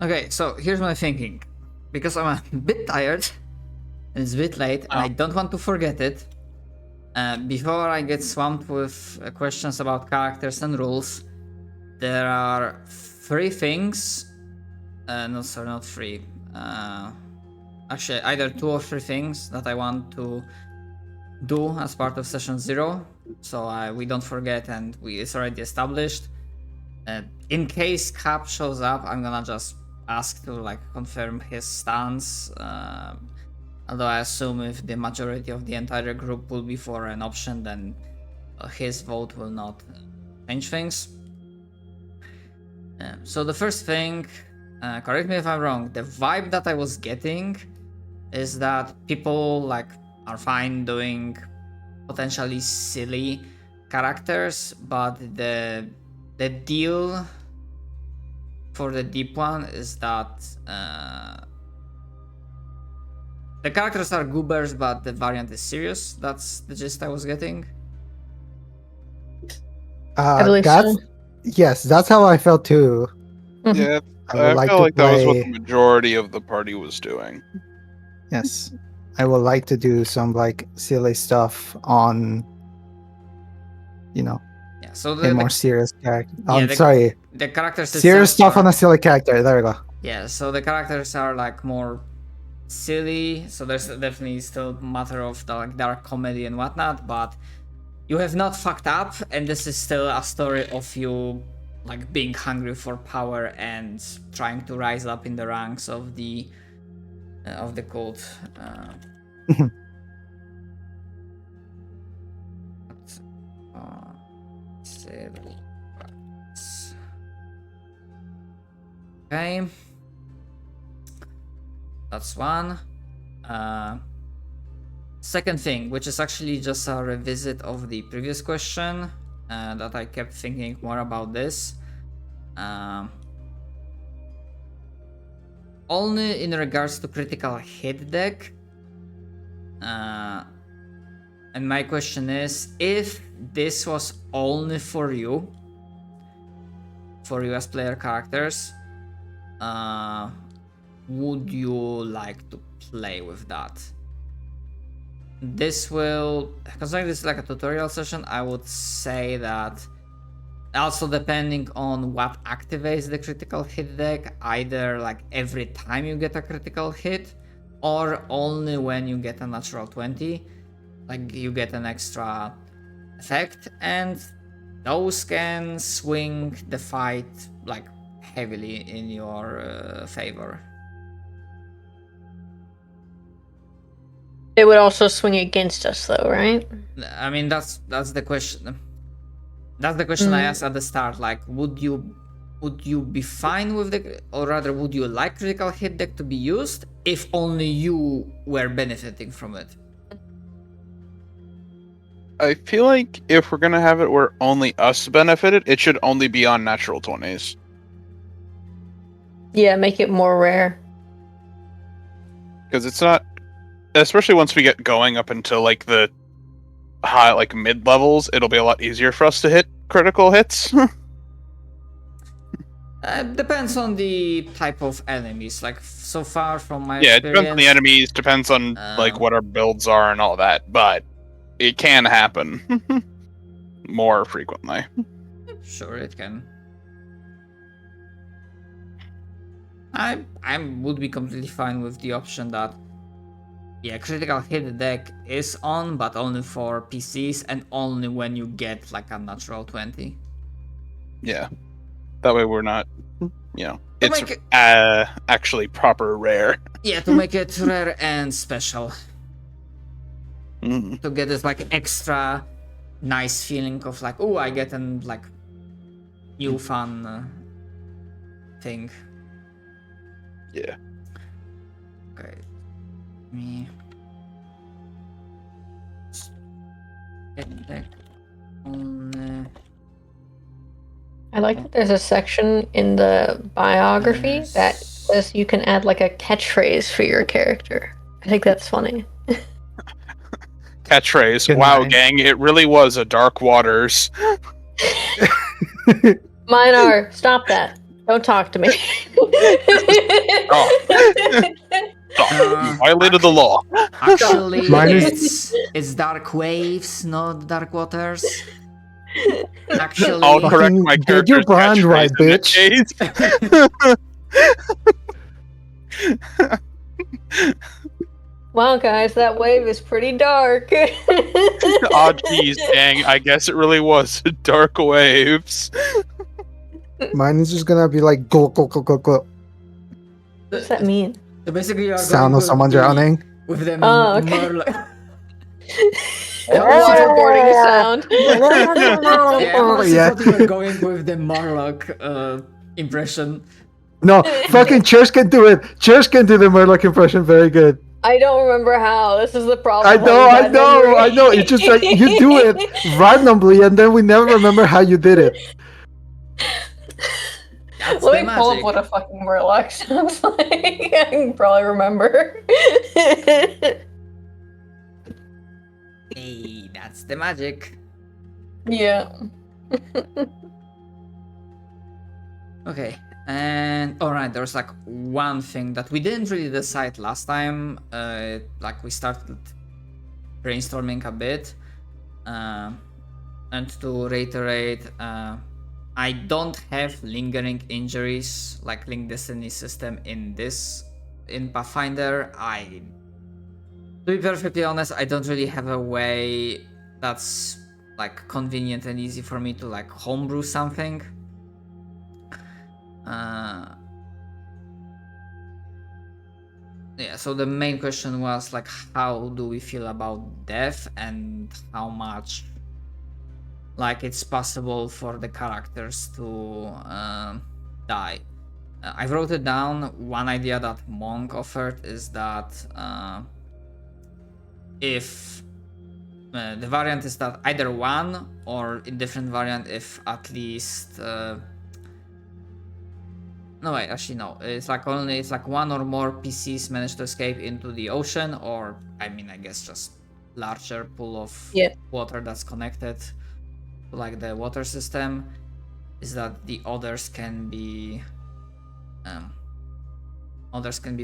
Okay, so here's my thinking. Because I'm a bit tired, and it's a bit late, and I don't want to forget it. Before I get swamped with questions about characters and rules, there are three things. No, sorry, not three. Actually, either two or three things that I want to do as part of session 0, so we don't forget and it's already established. In case Cap shows up, I'm gonna just ask to like confirm his stance. Although I assume if the majority of the entire group will be for an option, then his vote will not change things. So the first thing, correct me if I'm wrong, the vibe that I was getting is that people like are fine doing potentially silly characters, but the deal for the deep one is that the characters are goobers, but the variant is serious. That's the gist I was getting. I believe so. Yes, that's how I felt too. Yeah, I would like feel to like that was what play. the majority of the party was doing. Yes, I would like to do some like silly stuff on, Yeah, so a more serious character. I'm the sorry, the characters serious stuff on a silly character. There we go. Yeah, so the characters are like more silly, so there's definitely still matter of the like dark comedy and whatnot, but you have not fucked up, and this is still a story of you like being hungry for power and trying to rise up in the ranks of the cult. Okay, that's one. Second thing, which is actually just a revisit of the previous question, that I kept thinking more about this. Only in regards to critical hit deck. And my question is, if this was only for you as player characters, would you like to play with that? This will, considering this is like a tutorial session, I would say that also depending on what activates the critical hit deck, either like every time you get a critical hit or only when you get a natural 20, like you get an extra effect, and those can swing the fight like heavily in your favor. It would also swing against us, though, right? I mean, that's the question. That's the question I asked at the start. Like, would you be fine with or rather, would you like critical hit deck to be used if only you were benefiting from it? I feel like if we're gonna have it where only us benefited, it should only be on natural 20s. Yeah, make it more rare. Because it's not, especially once we get going up until like the high, like mid levels, it'll be a lot easier for us to hit critical hits. Depends on the type of enemies. Like so far from my yeah, experience, it depends on the enemies, depends on like what our builds are and all that, but it can happen more frequently. Sure, it can. I would be completely fine with the option that, yeah, critical hit deck is on, but only for PCs and only when you get like a natural 20. Yeah, that way we're not, it's actually proper rare. Yeah, to make it rare and special. To get this like extra nice feeling of like, oh, I get an like new fun thing. Yeah. Okay. Me. I like that there's a section in the biography that says you can add like a catchphrase for your character. I think that's funny. Catchphrase. Good Wow, night. gang, it really was a dark waters. Mine are. Stop that. Don't talk to me. You violated the law. Actually, Mine is- it's dark waves, not dark waters. Actually, I'll correct my Fucking get your character's brand catchphrase right, in that bitch. case. Wow, guys, that wave is pretty dark. Oh, geez, dang. I guess it really was dark waves. Mine is just gonna be like go go go go go. What does that mean? So basically, you are Sound going of someone drowning. with them. Oh, okay. Murloc. Waterboarding sound. Yeah, I honestly Yeah. thought you were going with the Murloc impression. No, fucking Church can do it. Church can do the Murloc impression very good. I don't remember how. This is the problem. I know. It's just like you do it randomly, and then we never remember how you did it. That's Let the me pull up magic. what a fucking Murloc sounds like. I can probably remember. Hey, that's the magic. Yeah. Okay, and alright, there's like one thing that we didn't really decide last time. Like we started brainstorming a bit. And to reiterate, I don't have lingering injuries like Link Destiny system in Pathfinder. To be perfectly honest, I don't really have a way that's like convenient and easy for me to like homebrew something. Yeah, so the main question was like, how do we feel about death and how much like it's possible for the characters to die. I wrote it down. One idea that Monk offered is that if the variant is that either one or in different variant if at least no wait, actually no, it's like one or more PCs manage to escape into the ocean, or I mean I guess just larger pool of water that's connected to like the water system, is that the others can be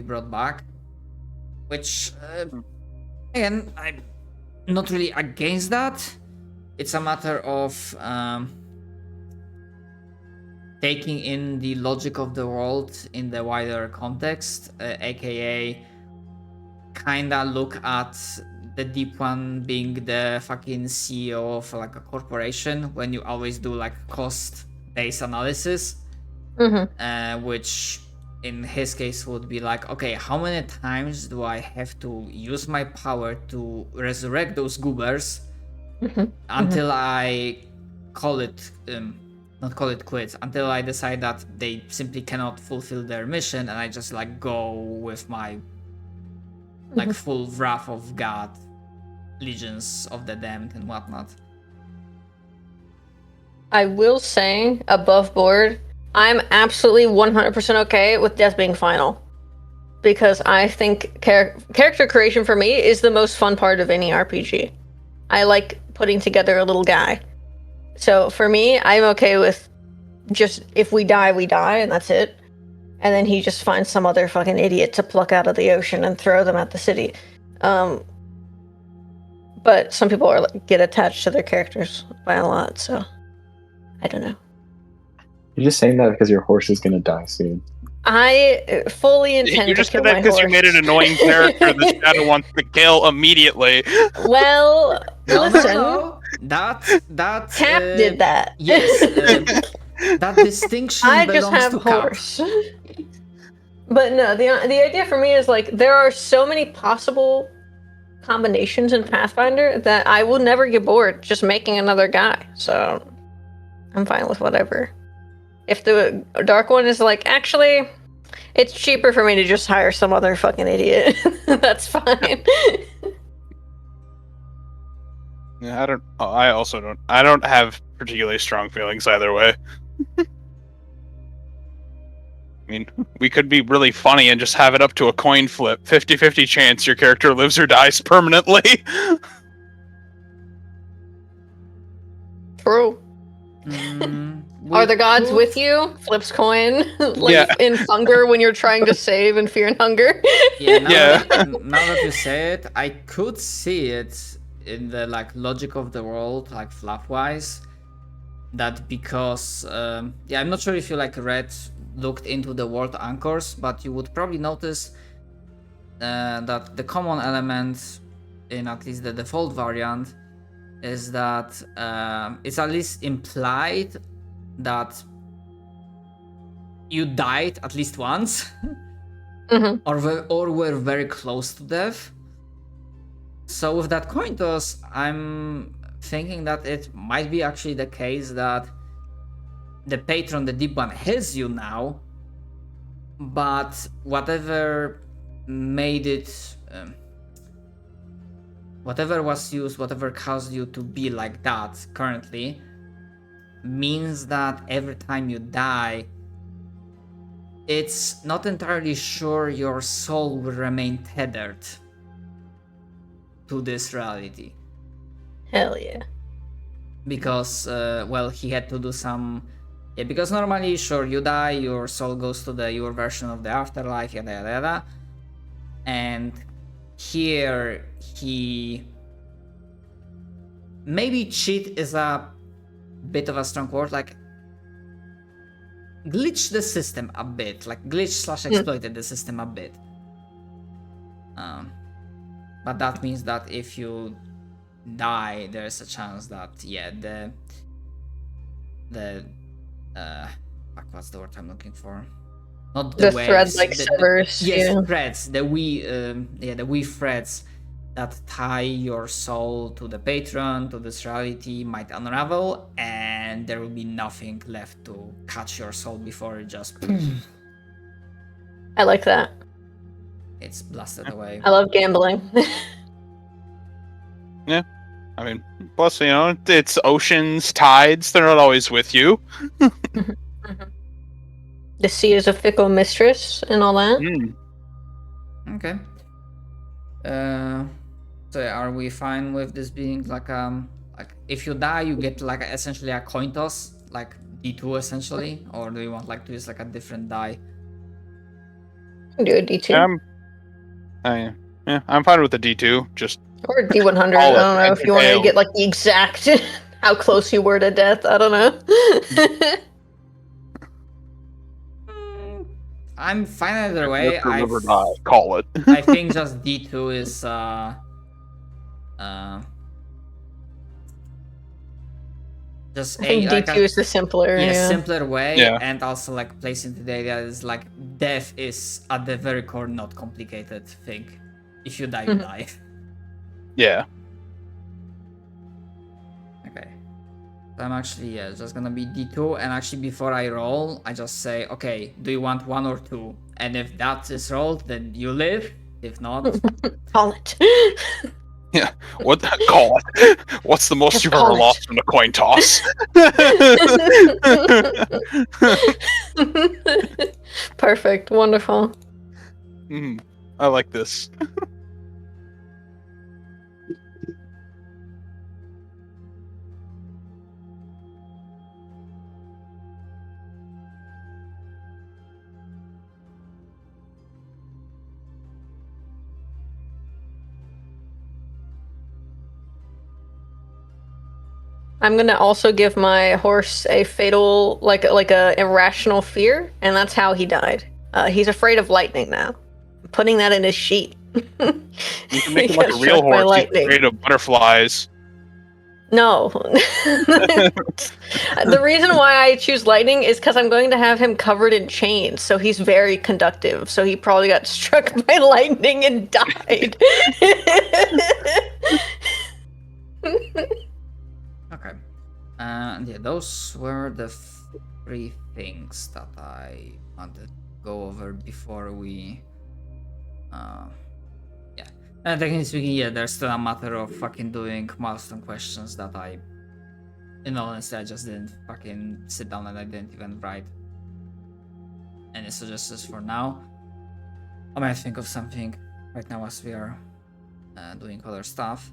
brought back, which again, I'm not really against that. It's a matter of taking in the logic of the world in the wider context, aka kinda look at the Deep One being the fucking CEO of like a corporation when you always do like cost-based analysis, which in his case would be like, okay, how many times do I have to use my power to resurrect those goobers until I not call it quits, until I decide that they simply cannot fulfill their mission and I just like go with my like full wrath of God, legions of the damned and whatnot. I will say, above board, I'm absolutely 100% okay with death being final. Because I think character creation for me is the most fun part of any RPG. I like putting together a little guy. So for me, I'm okay with just, if we die, and that's it. And then he just finds some other fucking idiot to pluck out of the ocean and throw them at the city. But some people are get attached to their characters by a lot, so I don't know. You're just saying that because your horse is gonna die soon. I fully intend You to just kill did that my because horse. you made an annoying character that Shadow wants to kill immediately. Well, listen. No. That Cap did that. Yes, that distinction I belongs just have to Cap. horse. But no, the idea for me is like there are so many possible combinations in Pathfinder that I will never get bored just making another guy. So I'm fine with whatever. If the Dark One is like, actually, it's cheaper for me to just hire some other fucking idiot. That's fine. Yeah, I don't have particularly strong feelings either way. I mean, we could be really funny and just have it up to a coin flip. 50-50 chance your character lives or dies permanently. True. Are the gods could- with you? Flips coin. Like Yeah. in Hunger when you're trying to save in Fear and Hunger. Yeah, now, Yeah. now that you say it, I could see it in the like logic of the world, like fluff-wise. That because yeah, I'm not sure if you like looked into the world anchors, but you would probably notice that the common element in at least the default variant is that it's at least implied that you died at least once Mhm. or were very close to death. So with that coin toss, I'm thinking that it might be actually the case that the patron, the deep one, has you now, but whatever made it, whatever was used, whatever caused you to be like that currently, means that every time you die, it's not entirely sure your soul will remain tethered to this reality. Hell yeah. Because well, he had to do some, yeah, because normally, sure, you die, your soul goes to your version of the afterlife, yada yada yada, and here he maybe cheat is a bit of a strong word, like glitch the system a bit, like glitch / exploited the system a bit. But that means that if you die, there's a chance that, yeah, the fuck, what's the word I'm looking for? Not the, The thread waves, like severs. yes, Yeah. threads, the weave threads that tie your soul to the patron, to this reality, might unravel, and there will be nothing left to catch your soul before it just I like that. it's blasted away. I love gambling. I mean, plus, you know, it's oceans, tides, they're not always with you. The sea is a fickle mistress and all that. Mm. Okay. So are we fine with this being like if you die you get like essentially a coin toss, like D2 essentially, or do you want like to use like a different die? Do a D2 I'm fine with the D2. Just or a D100. I All don't know it if you wanted to failed. get like the exact how close you were to death. I don't know. I'm fine either way. Just remember die. Call it. I think just D2 is just I think like D2 a is the simpler. Yeah. simpler way, Yeah. and also like placing the idea is like death is at the very core not complicated thing. If you die, you die. Yeah. Okay. So I'm actually just gonna be D2, and actually before I roll, I just say, okay, do you want 1 or 2? And if that is rolled, then you live. If not, Call it. Yeah. What? Call it. What's the most Just you've call ever it. lost in a coin toss? Perfect. Wonderful. I like this. I'm gonna also give my horse a fatal, like a irrational fear, and that's how he died. He's afraid of lightning now. I'm putting that in his sheet. You can make He him like got a real struck by horse. He's lightning. afraid of butterflies. No. The reason why I choose lightning is because I'm going to have him covered in chains, so he's very conductive. So he probably got struck by lightning and died. okay. And yeah, those were the 3 things that I wanted to go over before we. Yeah. And technically speaking, yeah, there's still a matter of fucking doing milestone questions that in all honesty, I just didn't fucking sit down and I didn't even write any suggestions for now. I might think of something right now as we are doing other stuff.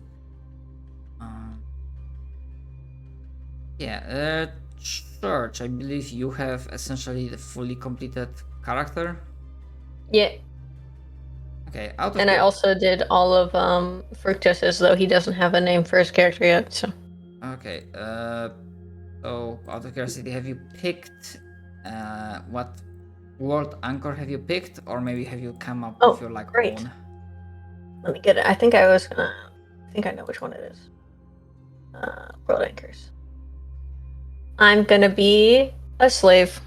Yeah, church, I believe you have essentially the fully completed character. Yeah, Okay, out of and I also did all of Fructus's, though he doesn't have a name for his character yet. So Okay, so out of curiosity, have you picked what world anchor have you picked, or maybe have you come up with your like great. own? Let me get it. I think I know which one it is. World anchors. I'm gonna be a slave.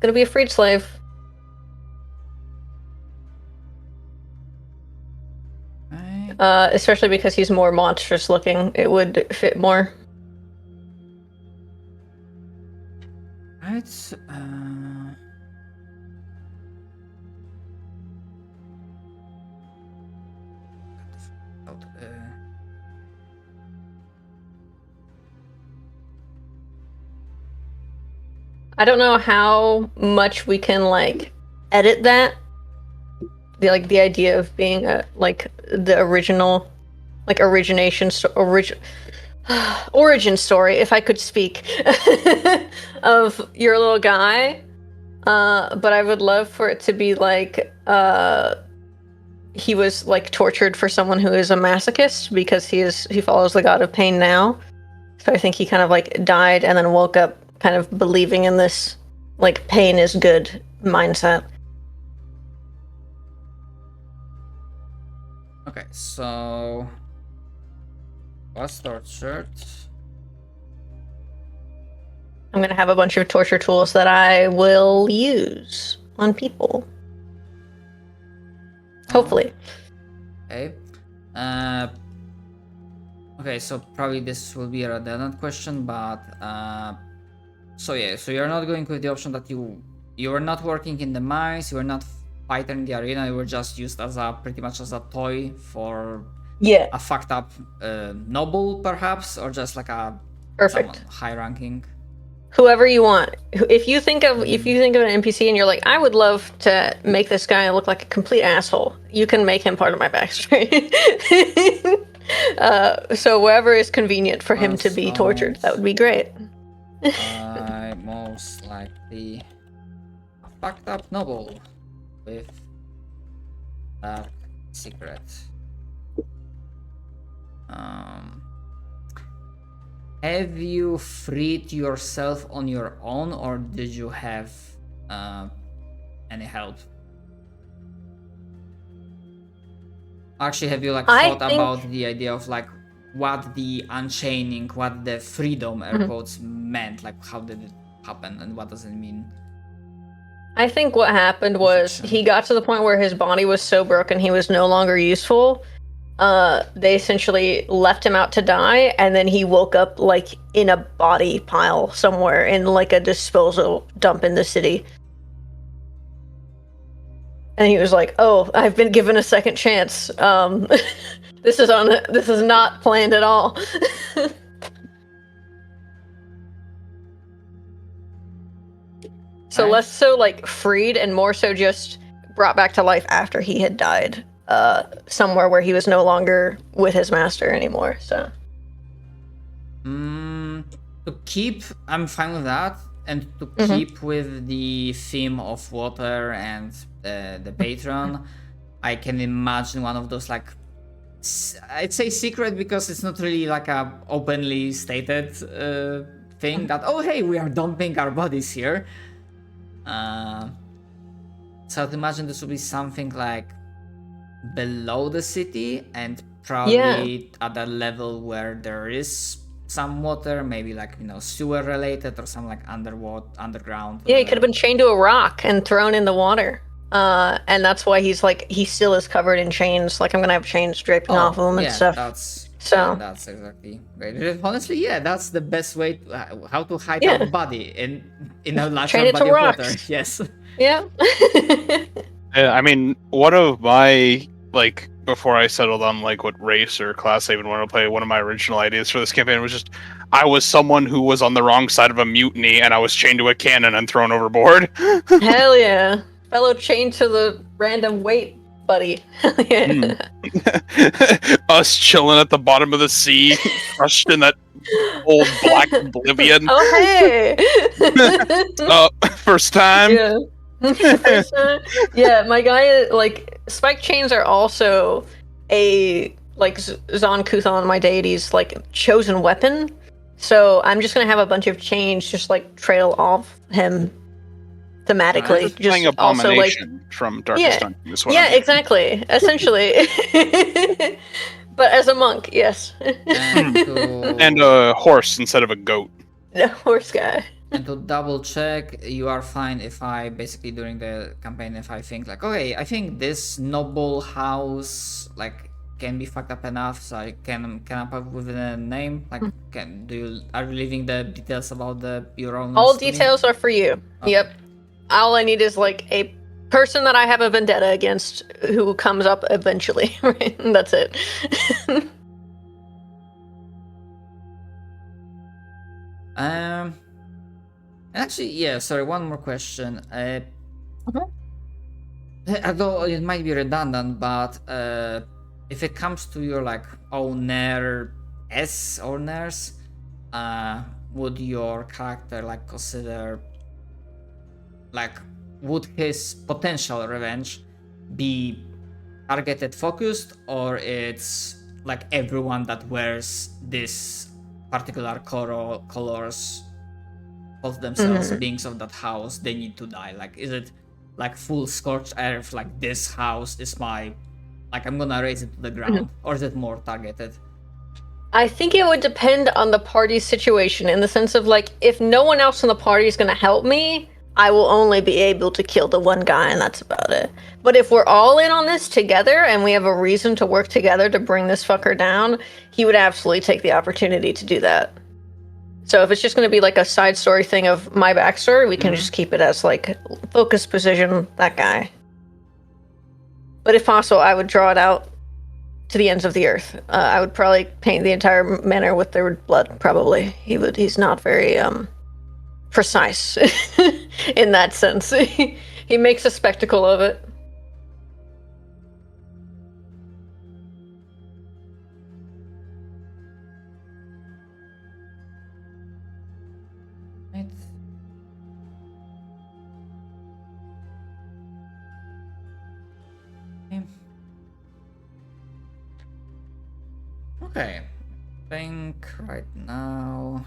Gonna be a freed slave. Right. Especially because he's more monstrous looking. It would fit more. Right. I don't know how much we can like edit that. The idea of being the original, like origin story, if I could speak, of your little guy. But I would love for it to be like he was like tortured for someone who is a masochist because he follows the god of pain now. So I think he kind of like died and then woke up kind of believing in this like pain is good mindset. Okay, so let's start shirt. I'm gonna have a bunch of torture tools that I will use on people. Hopefully. Okay. Okay, so probably this will be a redundant question, but so you're not going with the option that you were not working in the mines, you were not fighting in the arena, you were just used as pretty much as a toy for a fucked up noble, perhaps, or just like a perfect someone high ranking. Whoever you want. If you think of an NPC and you're like, I would love to make this guy look like a complete asshole, you can make him part of my backstory. So wherever is convenient for him to be tortured, that would be great. Most likely a fucked up noble with dark secret. Have you freed yourself on your own, or did you have any help? Actually, have you like thought about the idea of like what the unchaining, what the freedom air quotes meant? Like how did it happen and what does it mean? I think what happened was he got to the point where his body was so broken he was no longer useful. They essentially left him out to die, and then he woke up like in a body pile somewhere in like a disposal dump in the city. And he was like, "Oh, I've been given a second chance. This is not planned at all." So less so like freed and more so just brought back to life after he had died, somewhere where he was no longer with his master anymore. So to keep, I'm fine with that, and to keep with the theme of water and the patron, I can imagine one of those like, I'd say secret because it's not really like a openly stated thing that, oh hey, we are dumping our bodies here. So I'd imagine this would be something like below the city and probably at a level where there is some water, maybe like, you know, sewer related or something like underground. Yeah, he could have been chained to a rock and thrown in the water. And that's why he's like, he still is covered in chains. Like, I'm gonna have chains draping off of him and stuff. That's exactly right. Honestly, yeah, that's the best way to, how to hide a body in a natural body of water. Yes. Yeah. Yeah, I mean, one of my, like, before I settled on like what race or class I even wanted to play, one of my original ideas for this campaign was just I was someone who was on the wrong side of a mutiny and I was chained to a cannon and thrown overboard. Hell yeah. Fellow chained to the random weight buddy. Hell yeah. Us chilling at the bottom of the sea, crushed in that Old Black Oblivion. Oh hey. First time. Yeah. First time. Yeah, my guy like spike chains are also a like Zon Kuthon, my deity's like chosen weapon. So I'm just gonna have a bunch of chains just like trail off him thematically. Just playing also like Abomination from Darkest Dungeon. Is what yeah, I'm thinking. exactly. Essentially. But as a monk, yes. And a horse instead of a goat. The horse guy. And to double check, you are fine if I basically during the campaign, if I think like, okay, I think this noble house like can be fucked up enough, so I can come up with a name. Like, are you leaving the details about your own? All details are for you. Okay. Yep. All I need is like a person that I have a vendetta against who comes up eventually. Right? And that's it. Actually, yeah. Sorry, one more question. Although it might be redundant, but if it comes to your like owners, would your character like consider like would his potential revenge be targeted focused, or it's like everyone that wears this particular colors of themselves, beings of that house, they need to die? Like, is it like full scorched earth, like this house is my, like I'm gonna raise it to the ground, or is it more targeted? I think it would depend on the party's situation, in the sense of like, if no one else in the party is going to help me, I will only be able to kill the one guy, and that's about it. But if we're all in on this together and we have a reason to work together to bring this fucker down, he would absolutely take the opportunity to do that. So if it's just going to be like a side story thing of my backstory, we can just keep it as like focus position, that guy. But if possible, I would draw it out to the ends of the earth. I would probably paint the entire manor with their blood, probably. He's not very precise in that sense. He makes a spectacle of it. Right. Okay. I think right now.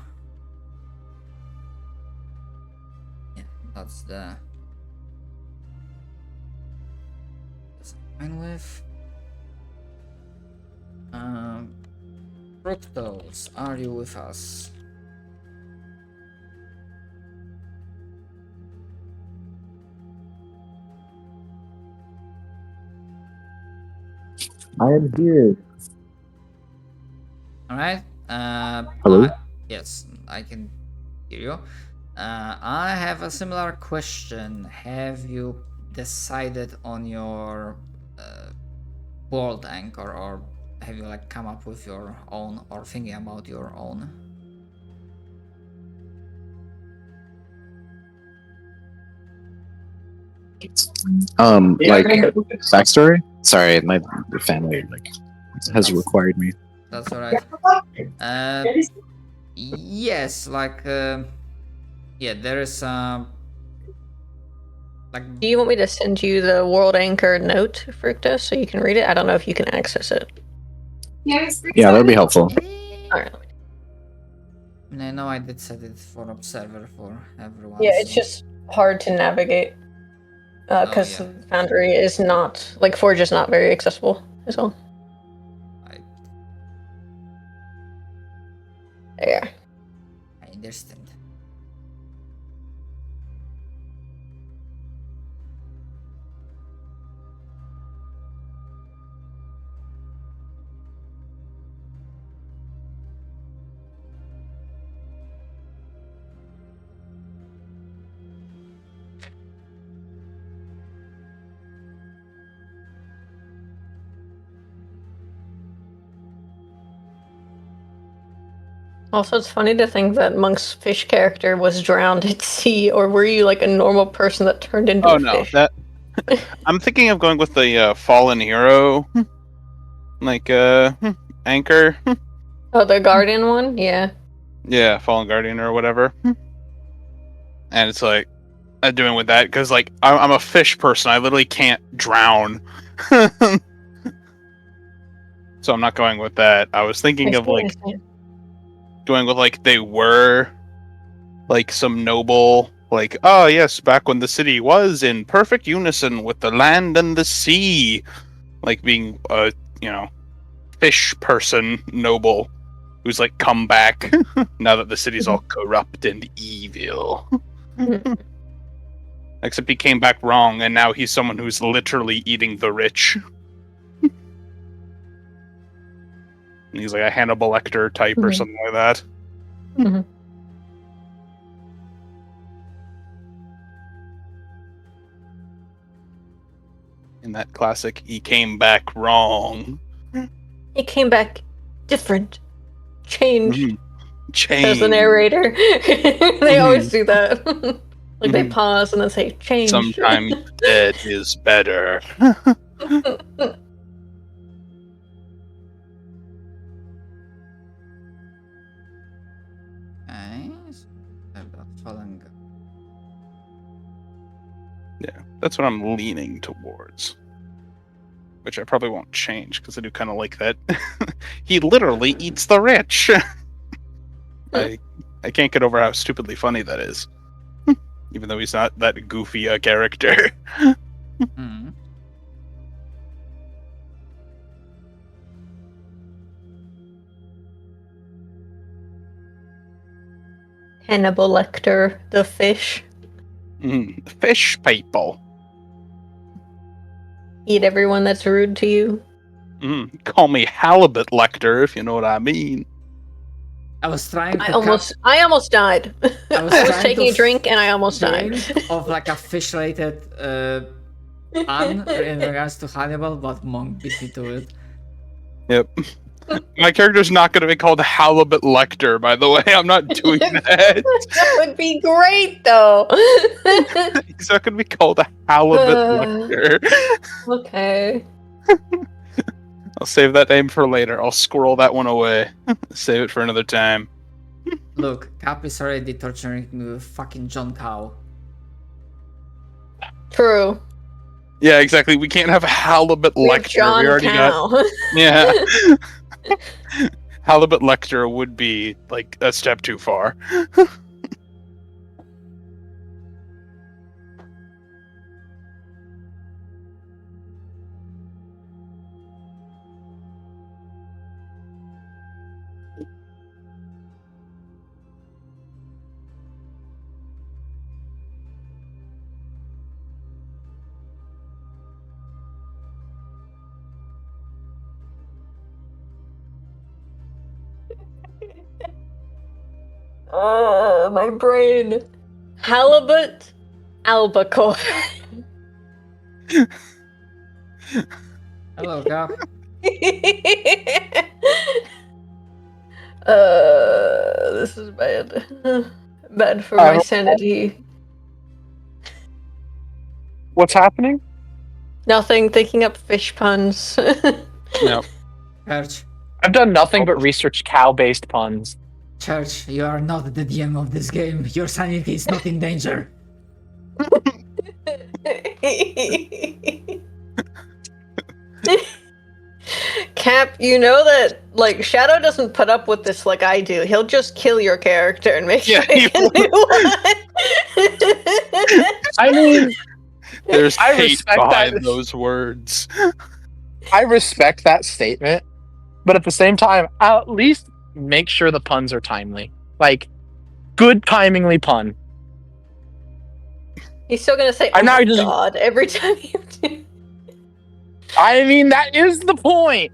Yeah, that's the. That's fine with. Fructose, are you with us? I am here. All right. Hello? Yes, I can hear you. I have a similar question. Have you decided on your world anchor, or have you like come up with your own, or thinking about your own? Like backstory? Sorry, my family like has required me. That's all right. Yes, like yeah, there is like. Do you want me to send you the World Anchor note, Fructa, so you can read it? I don't know if you can access it. Yeah, that would be helpful. Alright. I know I did set it for observer for everyone. Yeah, it's just hard to navigate. Because Oh, yeah. Foundry is not, like, Forge is not very accessible as well. There. I understand. Also, it's funny to think that Monk's fish character was drowned at sea, or were you like a normal person that turned into a fish? That I'm thinking of going with the fallen hero, like anchor. Oh, the Guardian one? Yeah. Yeah, Fallen Guardian or whatever. And it's like, I'm doing with that because like I'm a fish person. I literally can't drown. So I'm not going with that. I was thinking of like going with like they were like some noble, like, oh yes, back when the city was in perfect unison with the land and the sea, like being a fish person noble who's like come back now that the city's all corrupt and evil. Except he came back wrong, and now he's someone who's literally eating the rich. And he's like a Hannibal Lecter type or something like that. Mm-hmm. In that classic, he came back wrong. He came back different, changed. Change. As the narrator, they always do that. Like they pause and then say, "Change." Sometimes dead is better. Nice. I've got fallen. Yeah, that's what I'm leaning towards. Which I probably won't change because I do kind of like that. He literally eats the rich. I can't get over how stupidly funny that is. Even though he's not that goofy a character. Mm. Hannibal Lecter, the fish. Fish people. Eat everyone that's rude to you. Call me Halibut Lecter, if you know what I mean. I was trying to I almost died. I was trying taking to a drink and I almost died. of like a fish-related pun in regards to Hannibal, but Monk beat me to it. Yep. My character's not going to be called Halibut Lecter, by the way. I'm not doing that. That would be great, though. He's not going to be called a Halibut Lecter. Okay. I'll save that name for later. I'll squirrel that one away. Save it for another time. Look, Cap is already torturing me with fucking John Cow. True. Yeah, exactly. We can't have Halibut Lecter. John We already Cow. got. Yeah. Halibut Lecter would be like a step too far. My brain. Halibut albacore. Hello, Cap. This is bad. Bad for my sanity. What's happening? Nothing, thinking up fish puns. Yep. Church. I've done nothing but research cow-based puns. Church, you are not the DM of this game. Your sanity is not in danger. Cap, you know that like Shadow doesn't put up with this like I do. He'll just kill your character and make you make a new one. I mean, There's I hate respect behind that. those words. I respect that statement, but at the same time, I'll at least make sure the puns are timely. Like, good timingly pun. He's still gonna say, "Oh I'm not my just- god," every time you do. I mean, that is the point.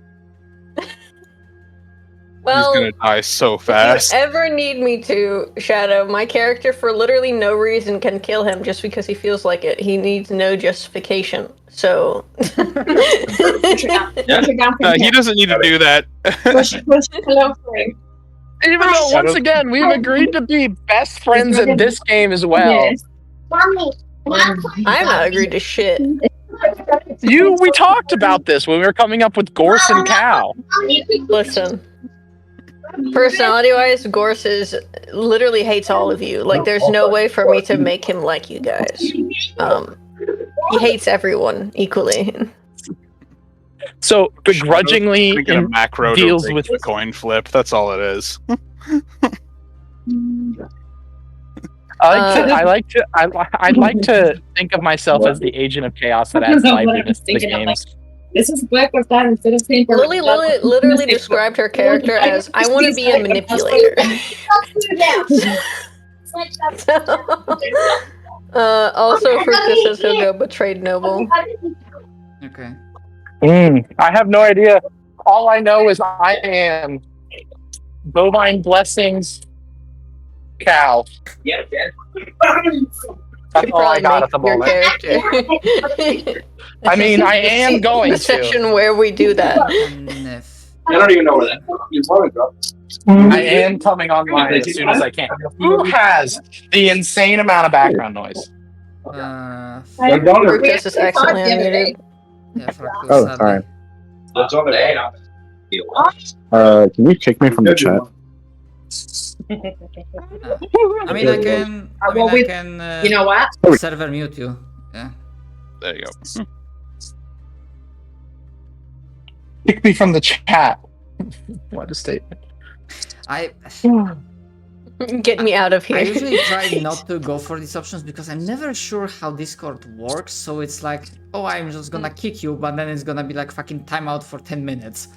Well, He's gonna die so if fast. you ever need me to, Shadow, my character for literally no reason can kill him just because he feels like it. He needs no justification. So He doesn't need to do that. Even though, once again, we've agreed to be best friends in this game as well. I'm not agreed to shit. We talked about this when we were coming up with Gorse and Cow. Listen, Personality-wise, Gorse literally hates all of you. Like, there's no way for me to make him like you guys. He hates everyone equally. So begrudgingly Get a macro deals to with the coin flip. That's all it is. I'd like to think of myself as the agent of chaos that adds liveliness to the games. This is black or that instead of saying Lily literally described her character as, I want to be a manipulator. Also, Fructus says he'll go betrayed noble. Okay. I have no idea. All I know is I am bovine blessings cow. That's all I got at the moment. I mean, I am going the to. session where we do that. I don't even know where that is. I am coming online as soon as I can. Who has the insane amount of background noise? Fructus is excellently unmuted. Yeah, Fractal, Oh, sadly. sorry. Can you kick me from the chat? I mean, I can. I can. You know what? Server mute you. Yeah. There you go. Kick me from the chat. What a statement. Get me out of here. I usually try not to go for these options because I'm never sure how Discord works. So it's like, oh, I'm just gonna kick you, but then it's gonna be like fucking timeout for 10 minutes.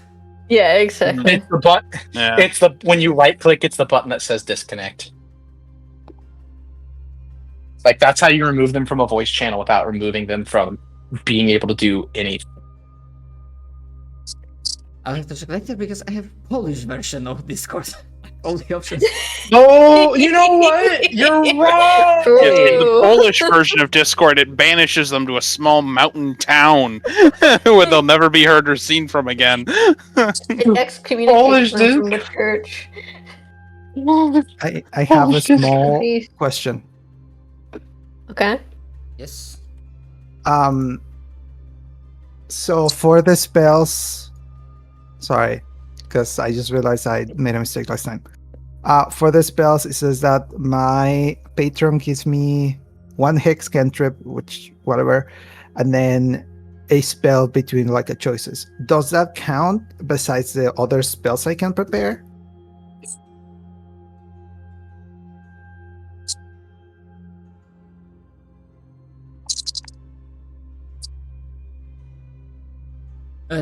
Yeah, exactly. It's the button. Yeah. It's the when you right click, it's the button that says disconnect. Like that's how you remove them from a voice channel without removing them from being able to do anything. I'll have to check later because I have Polish version of Discord. All the options. Oh, you know what? You're wrong. True. In the Polish version of Discord, it banishes them to a small mountain town where they'll never be heard or seen from again. It excommunicates them from the church. I have a small question. Okay. Yes. So for the spells, sorry, because I just realized I made a mistake last time. For the spells, it says that my patron gives me 1 hex cantrip, which whatever, and then a spell between like a choices. Does that count besides the other spells I can prepare?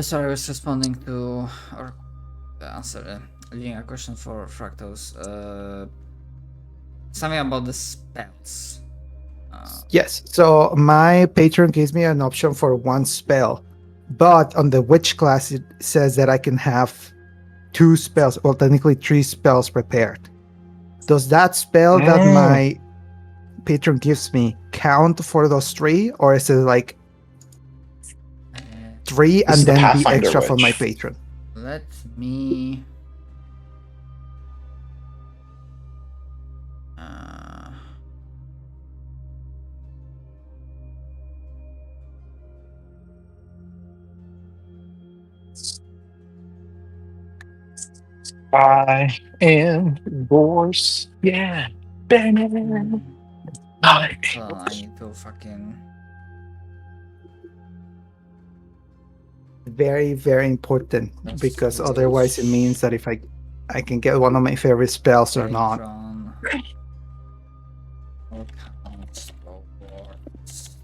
Sorry, I was responding to or leading a question for Fractals. Something about the spells. Yes. So my patron gives me an option for 1 spell, but on the witch class it says that I can have 2 spells, or technically 3 spells prepared. Does that spell that my patron gives me count for those 3, or is it like 3 and then the Pathfinder extra for my witch. patron? Let me. I am Gorse. Yeah. Well, I need to fucking. Very, very important, That's because true. otherwise it means that if I can get one of my favorite spells or not. Patron. What kind of spell works?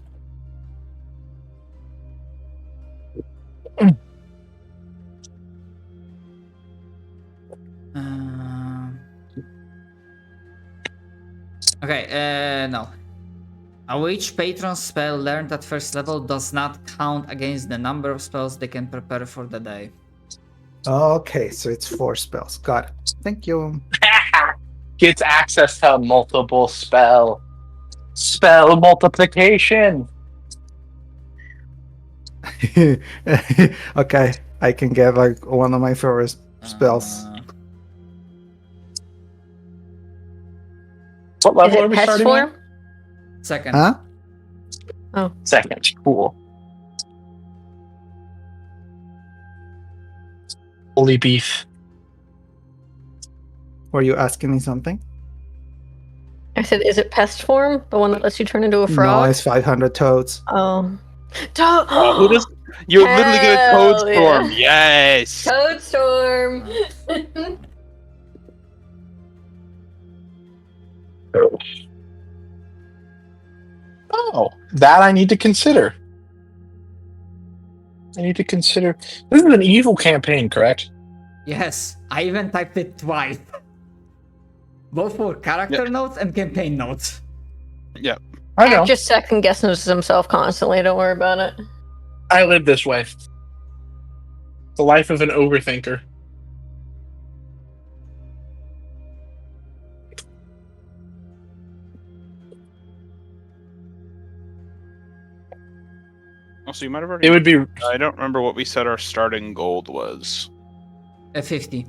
Okay, no. A witch patron spell learned at first level does not count against the number of spells they can prepare for the day. Okay, so it's 4 spells. Got it. Thank you. Gets access to multiple spell multiplication. Okay, I can get like one of my favorite spells. What Is level are it we pest starting form? Second. Huh? at? Second. Cool. Holy beef. Were you asking me something? I said, is it pest form? The one that lets you turn into a No, frog? it's 500 toads. Oh. Oh, who does? You're literally get a Hell toad storm. yeah. Yes. Toadstorm! Oh, that I need to consider. I need to consider. This is an evil campaign, correct? Yes, I even typed it twice. Both for character notes and campaign notes. Yep. I know. Act just second guessing himself constantly. Don't worry about it. I live this way. The life of an overthinker. Also, you might have already. It would be. I don't remember what we said our starting gold was. 50.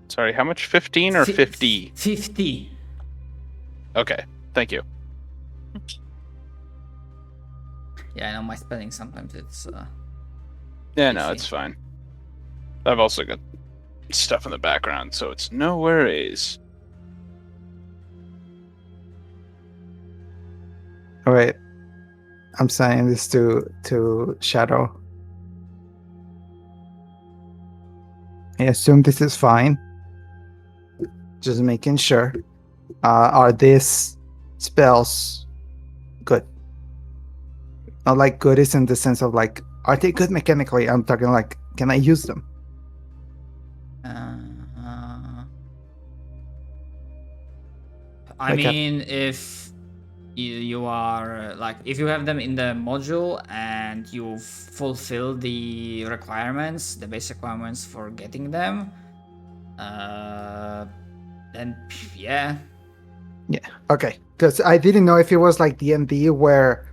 Sorry, how much? 15 or 50? 50. Okay, thank you. Yeah, I know my spelling sometimes it's Yeah, no, 50. it's fine. I've also got stuff in the background, so it's no worries. All right. I'm saying this to Shadow. I assume this is fine. Just making sure. Are these spells good? Not like good is in the sense of like, are they good mechanically? I'm talking like, can I use them? I Like mean, if you are like, if you have them in the module and you fulfill the requirements, the basic requirements for getting them, then yeah. Okay, because I didn't know if it was like D&D where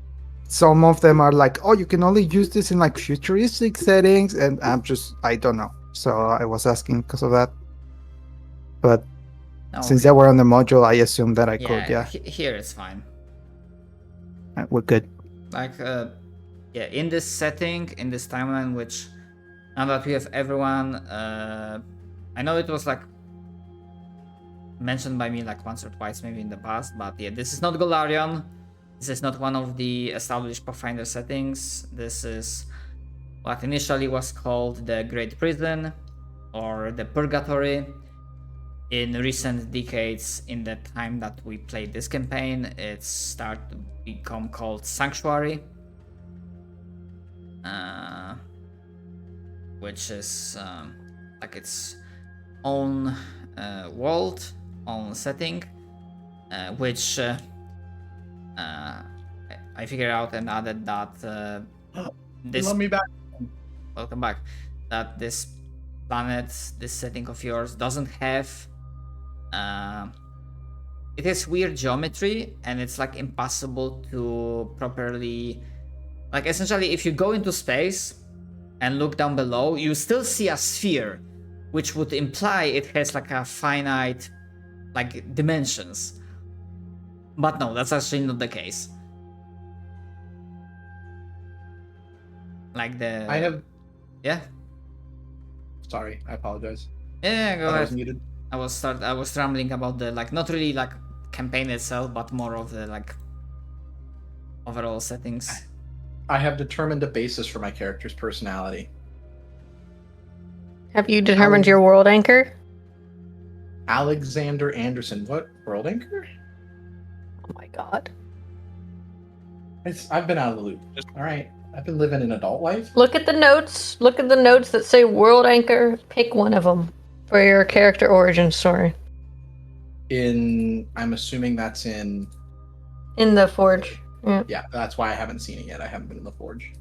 some of them are like, oh, you can only use this in like futuristic settings, and I don't know. So I was asking because of that. But No, since they were on the module, I assumed that I could. Yeah, here it's fine. we're good. Like, yeah, in this setting, in this timeline, which now that we have everyone, I know it was like mentioned by me like once or twice maybe in the past, but yeah, this is not Golarion. This is not one of the established Pathfinder settings. This is what initially was called the Great Prison or the Purgatory. In recent decades, in the time that we played this campaign, it started to become called Sanctuary, which is like its own world, own setting, which I figured out and added that this. Love me back. Welcome back. That this planet, this setting of yours, doesn't have. It has weird geometry, and it's like impossible to properly. Like essentially, if you go into space and look down below, you still see a sphere, which would imply it has like a finite, like dimensions. But no, that's actually not the case. Like the. I have. Yeah. Sorry, I apologize. Yeah, go I ahead. was muted. I was rambling about the like not really like campaign itself, but more of the like overall settings. I have determined a basis for my character's personality. Have you determined your world anchor? Alexander Anderson. What? World Anchor? Oh my god. I've been out of the loop. All right. I've been living an adult life. Look at the notes. Look at the notes that say world anchor. Pick one of them for your character origin story. I'm assuming that's in. In the Forge. Yeah. Yeah, that's why I haven't seen it yet. I haven't been in the Forge.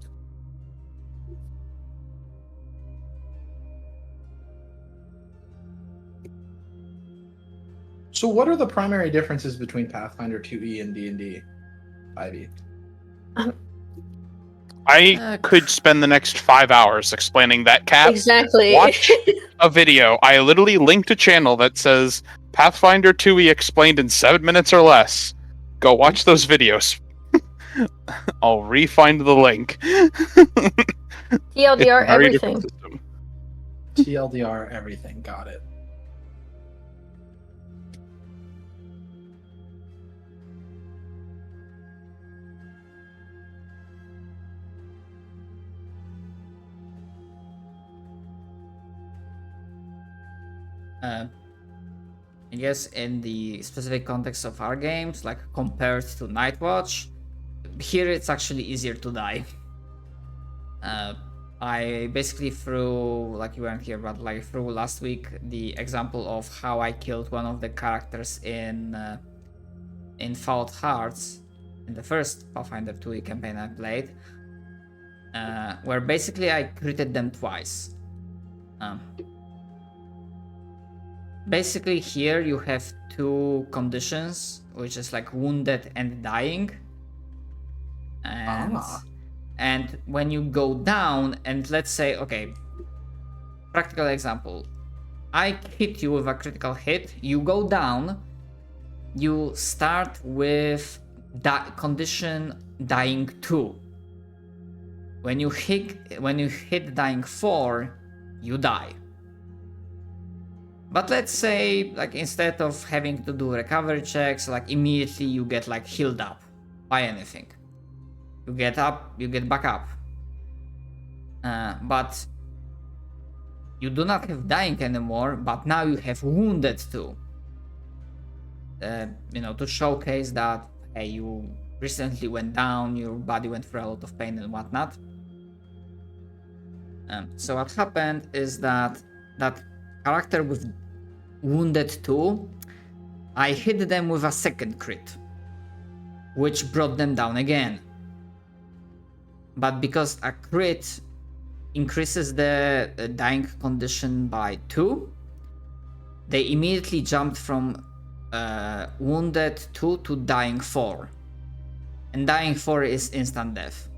So, what are the primary differences between Pathfinder 2e and D&D 5e? I could spend the next 5 hours explaining that, Cap. Exactly. Watch a video. I literally linked a channel that says Pathfinder 2e explained in 7 minutes or less. Go watch those videos. I'll re-find the link. TLDR Very everything. different system. TLDR, everything. Got it. I guess in the specific context of our games, like compared to Nightwatch, here it's actually easier to die. I basically threw, like you weren't here, but like threw last week the example of how I killed one of the characters in Fault Hearts in the first Pathfinder 2e campaign I played, where basically I critted them twice. Basically here you have two conditions, which is like wounded and dying. And when you go down, and let's say, okay, practical example, I hit you with a critical hit, you go down, you start with that condition dying 2. When you hit dying 4, you die. But let's say, like, instead of having to do recovery checks, like immediately you get like healed up by anything. You get up, you get back up. But you do not have dying anymore, but now you have wounded too. To showcase that, hey, you recently went down, your body went through a lot of pain and whatnot. So what happened is that character with wounded 2, I hit them with a second crit, which brought them down again. But because a crit increases the dying condition by 2, they immediately jumped from wounded 2 to dying 4. And dying 4 is instant death.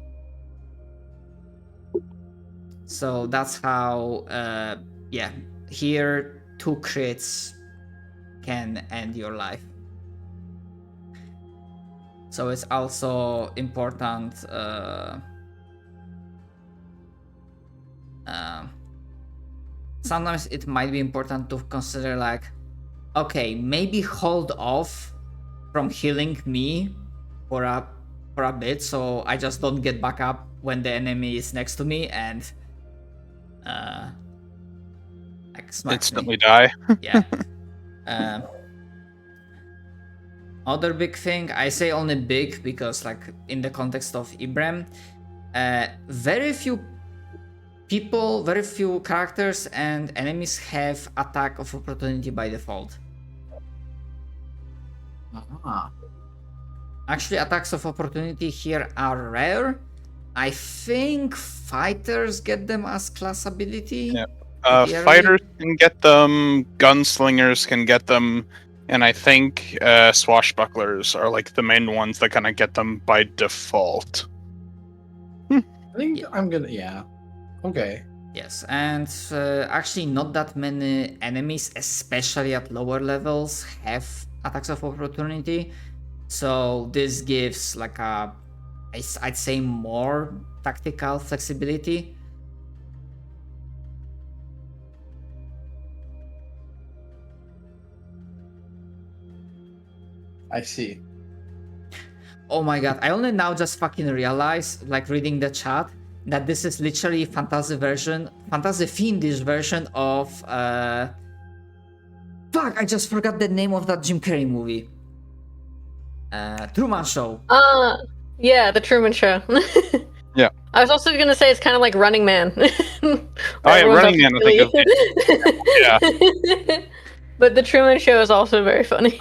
So that's how, here 2 crits can end your life. So it's also important. Sometimes it might be important to consider, like, okay, maybe hold off from healing me for a bit, so I just don't get back up when the enemy is next to me and like smack Instantly me. die. Yeah. Other big thing, I say only big because, like, in the context of Ibrem, very few characters and enemies have attack of opportunity by default. Actually, attacks of opportunity here are rare. I think fighters get them as class ability. Yeah. Fighters can get them, gunslingers can get them, and I think swashbucklers are like the main ones that kind of get them by default. I think I'm gonna, okay. Yes, and actually not that many enemies, especially at lower levels, have attacks of opportunity. So this gives like I'd say more tactical flexibility. I see. Oh my god, I only now just fucking realized, like reading the chat, that this is literally fantasy fiendish version of fuck, I just forgot the name of that Jim Carrey movie. Truman Show. Yeah, the Truman Show. Yeah. I was also gonna say it's kind of like Running Man. Oh yeah, Running Man, I think of it. Yeah. But the Truman Show is also very funny.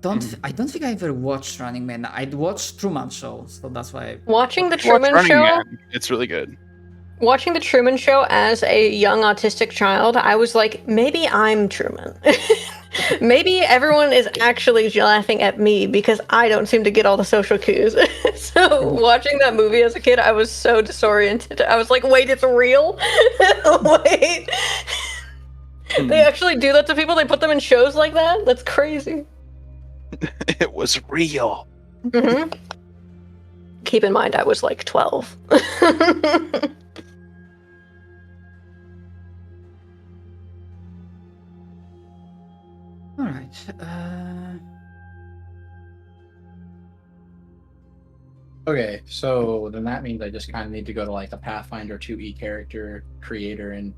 I don't think I ever watched Running Man. I'd watched Truman Show, so that's why. Watching the Watch Truman Running Show. Man. It's really good. Watching the Truman Show as a young autistic child, I was like, maybe I'm Truman. Maybe everyone is actually laughing at me because I don't seem to get all the social cues. So watching that movie as a kid, I was so disoriented. I was like, wait, it's real? Wait. They actually do that to people? They put them in shows like that? That's crazy. It was real. Mm-hmm. Keep in mind, I was like 12. Okay, so then that means I just kind of need to go to like a Pathfinder 2E character creator and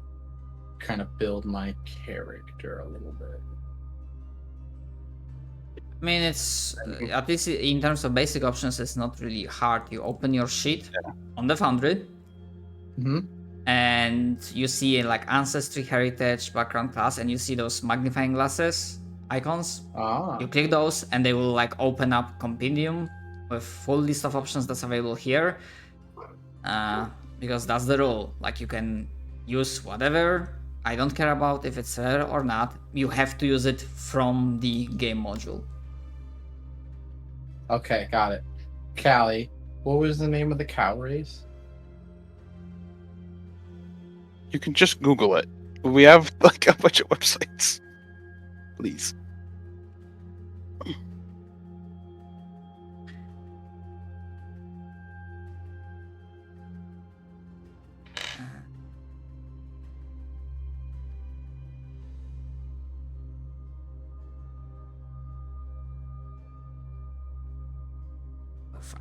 kind of build my character a little bit. I mean, it's at least in terms of basic options, it's not really hard. You open your sheet on the Foundry, and you see like ancestry, heritage, background class, and you see those magnifying glasses icons. You click those, and they will like open up compendium with full list of options that's available here. Because that's the rule. Like you can use whatever. I don't care about if it's rare or not. You have to use it from the game module. Okay, got it. Callie, what was the name of the cow race? You can just Google it. We have like a bunch of websites. Please. Oh, fuck.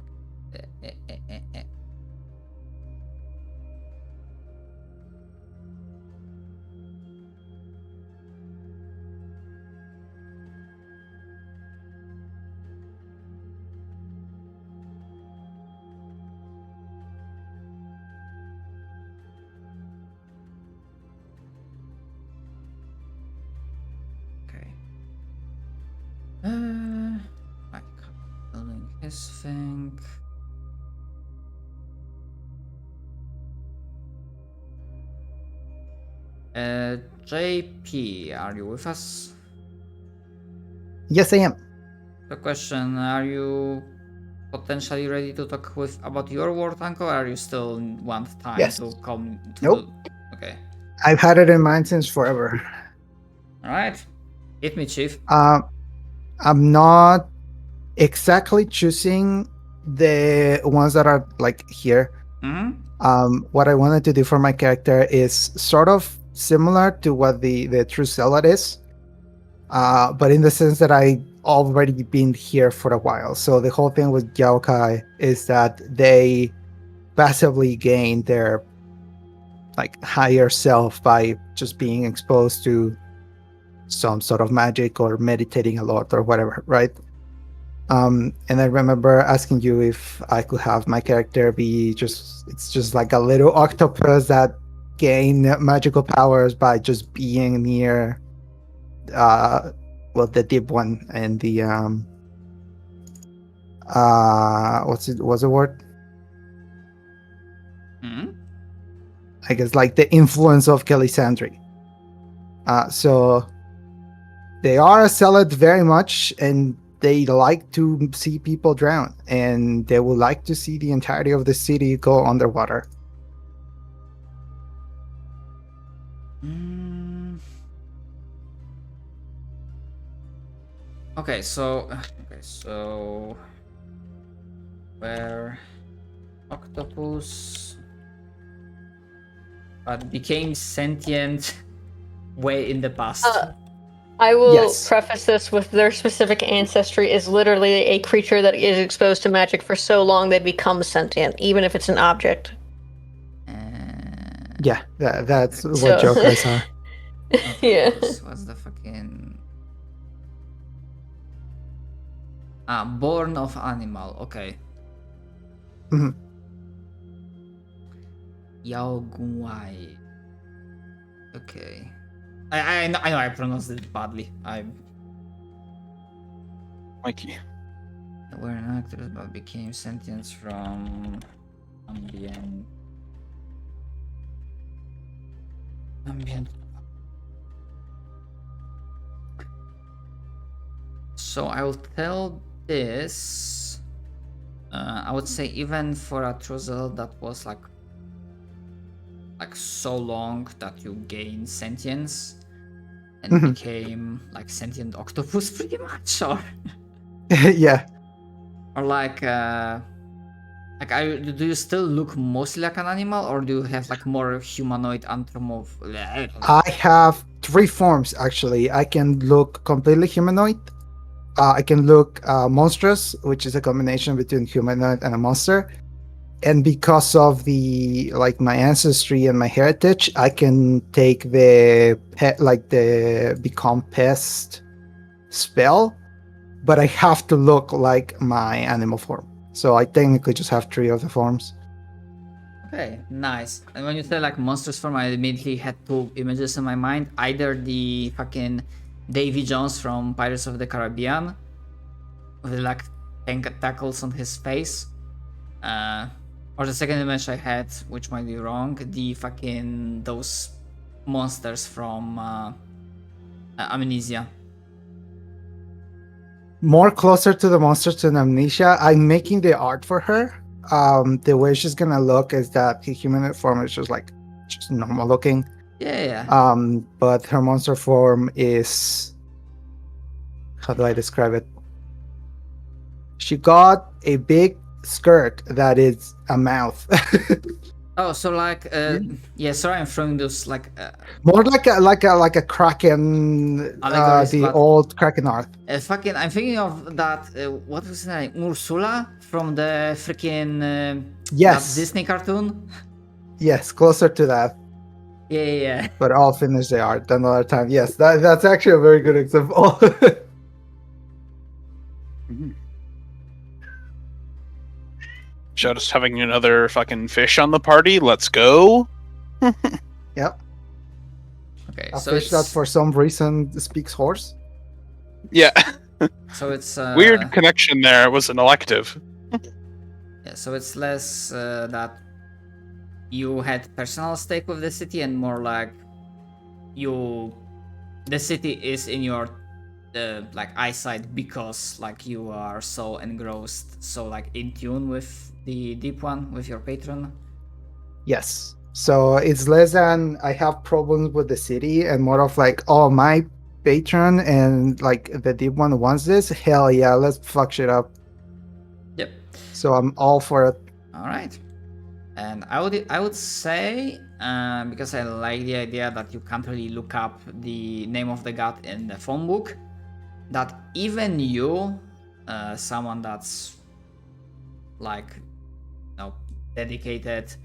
Okay. Like building his thing. JP, are you with us? Yes, I am. The question: are you potentially ready to talk with about your war tank, or are you still want time Yes. to come? To Nope. Okay. I've had it in mind since forever. All right. Hit me, Chief. I'm not exactly choosing the ones that are like here. What I wanted to do for my character is sort of similar to what the True Zealot is, but in the sense that I already been here for a while. So the whole thing with Yaokai is that they passively gain their like higher self by just being exposed to some sort of magic or meditating a lot or whatever, right? And I remember asking you if I could have my character be it's just like a little octopus that gain magical powers by just being near the deep one and the what's the word? I guess like the influence of Kelisandri. So they are a zealot very much, and they like to see people drown, and they would like to see the entirety of the city go underwater. Okay, so where octopus but became sentient way in the past. I will Yes. preface this with their specific ancestry is literally a creature that is exposed to magic for so long they become sentient, even if it's an object. Yeah, that's what So- yokais are. Yeah. What's the fucking born of animal? Okay. Mhm. Yao Gunwai. Okay. I know I pronounced it badly. Mikey. They were an actor but became sentient from ambient. So I will tell this. I would say even for a Truzel that was like so long that you gain sentience and became like sentient octopus pretty much, or Yeah. or like I Like, do you still look mostly like an animal, or do you have like more humanoid anthropomorph? I have 3 forms actually. I can look completely humanoid. I can look monstrous, which is a combination between humanoid and a monster. And because of the like my ancestry and my heritage, I can take the become pest spell, but I have to look like my animal form. So I technically just have 3 of the forms. Okay, nice. And when you say like monstrous form, I immediately had 2 images in my mind. Either the fucking Davy Jones from Pirates of the Caribbean, with like tentacles on his face, or the second image I had, which might be wrong, the fucking those monsters from Amnesia. More closer to the monsters than Amnesia. I'm making the art for her. The way she's gonna look is that the human form is just normal looking. Yeah. But her monster form is, how do I describe it? She got a big skirt that is a mouth. Oh, so like, yeah. Sorry, I'm throwing those like. More like a kraken, Allegories, the but- old kraken art. Fucking, I'm thinking of that. What was her name? Ursula from the freaking Yes. that Disney cartoon. Yes, closer to that. Yeah. But I'll finish the art another time. Yes, that's actually a very good example. Just having another fucking fish on the party. Let's go. Yep. Okay, A so fish it's that for some reason speaks horse. Yeah. so it's Weird connection there. It was an elective. Yeah, so it's less that you had personal stake with the city, and more like the city is in your like eyesight because like you are so engrossed, so like in tune with the deep one, with your patron. Yes. So it's less than I have problems with the city and more of like, oh, my patron and like the deep one wants this. Hell yeah, let's fuck shit up. Yep. So I'm all for it. All right. And I would say, because I like the idea that you can't really look up the name of the god in the phone book, that even you, someone that's like, dedicated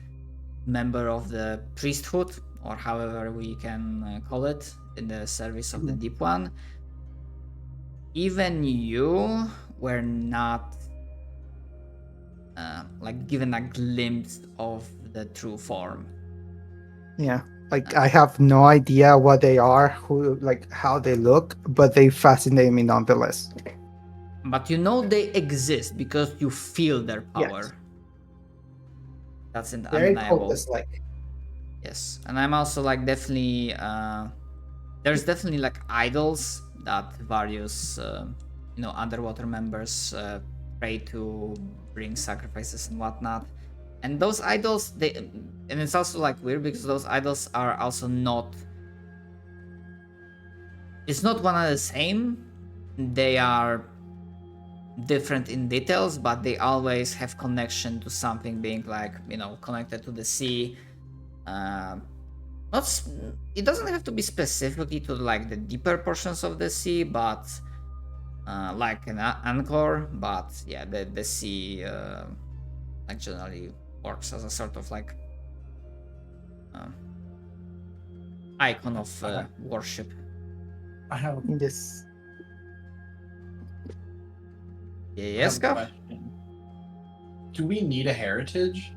member of the priesthood, or however we can call it, in the service of the Deep One, even you were not like given a glimpse of the true form. Yeah. Like I have no idea what they are, how they look, but they fascinate me nonetheless. But you know they exist because you feel their power. Yes. That's Very undeniable. like. Yes, and I'm also like definitely there's definitely like idols that various underwater members pray to, bring sacrifices and whatnot. And those idols, and it's also like weird because those idols are also not. It's not one and the same. They are different in details, but they always have connection to something being like connected to the sea. It doesn't have to be specifically to like the deeper portions of the sea, but like an anchor. But yeah, the sea like generally works as a sort of like icon of worship. I have Yes. Yes, a go. question. Do we need a heritage?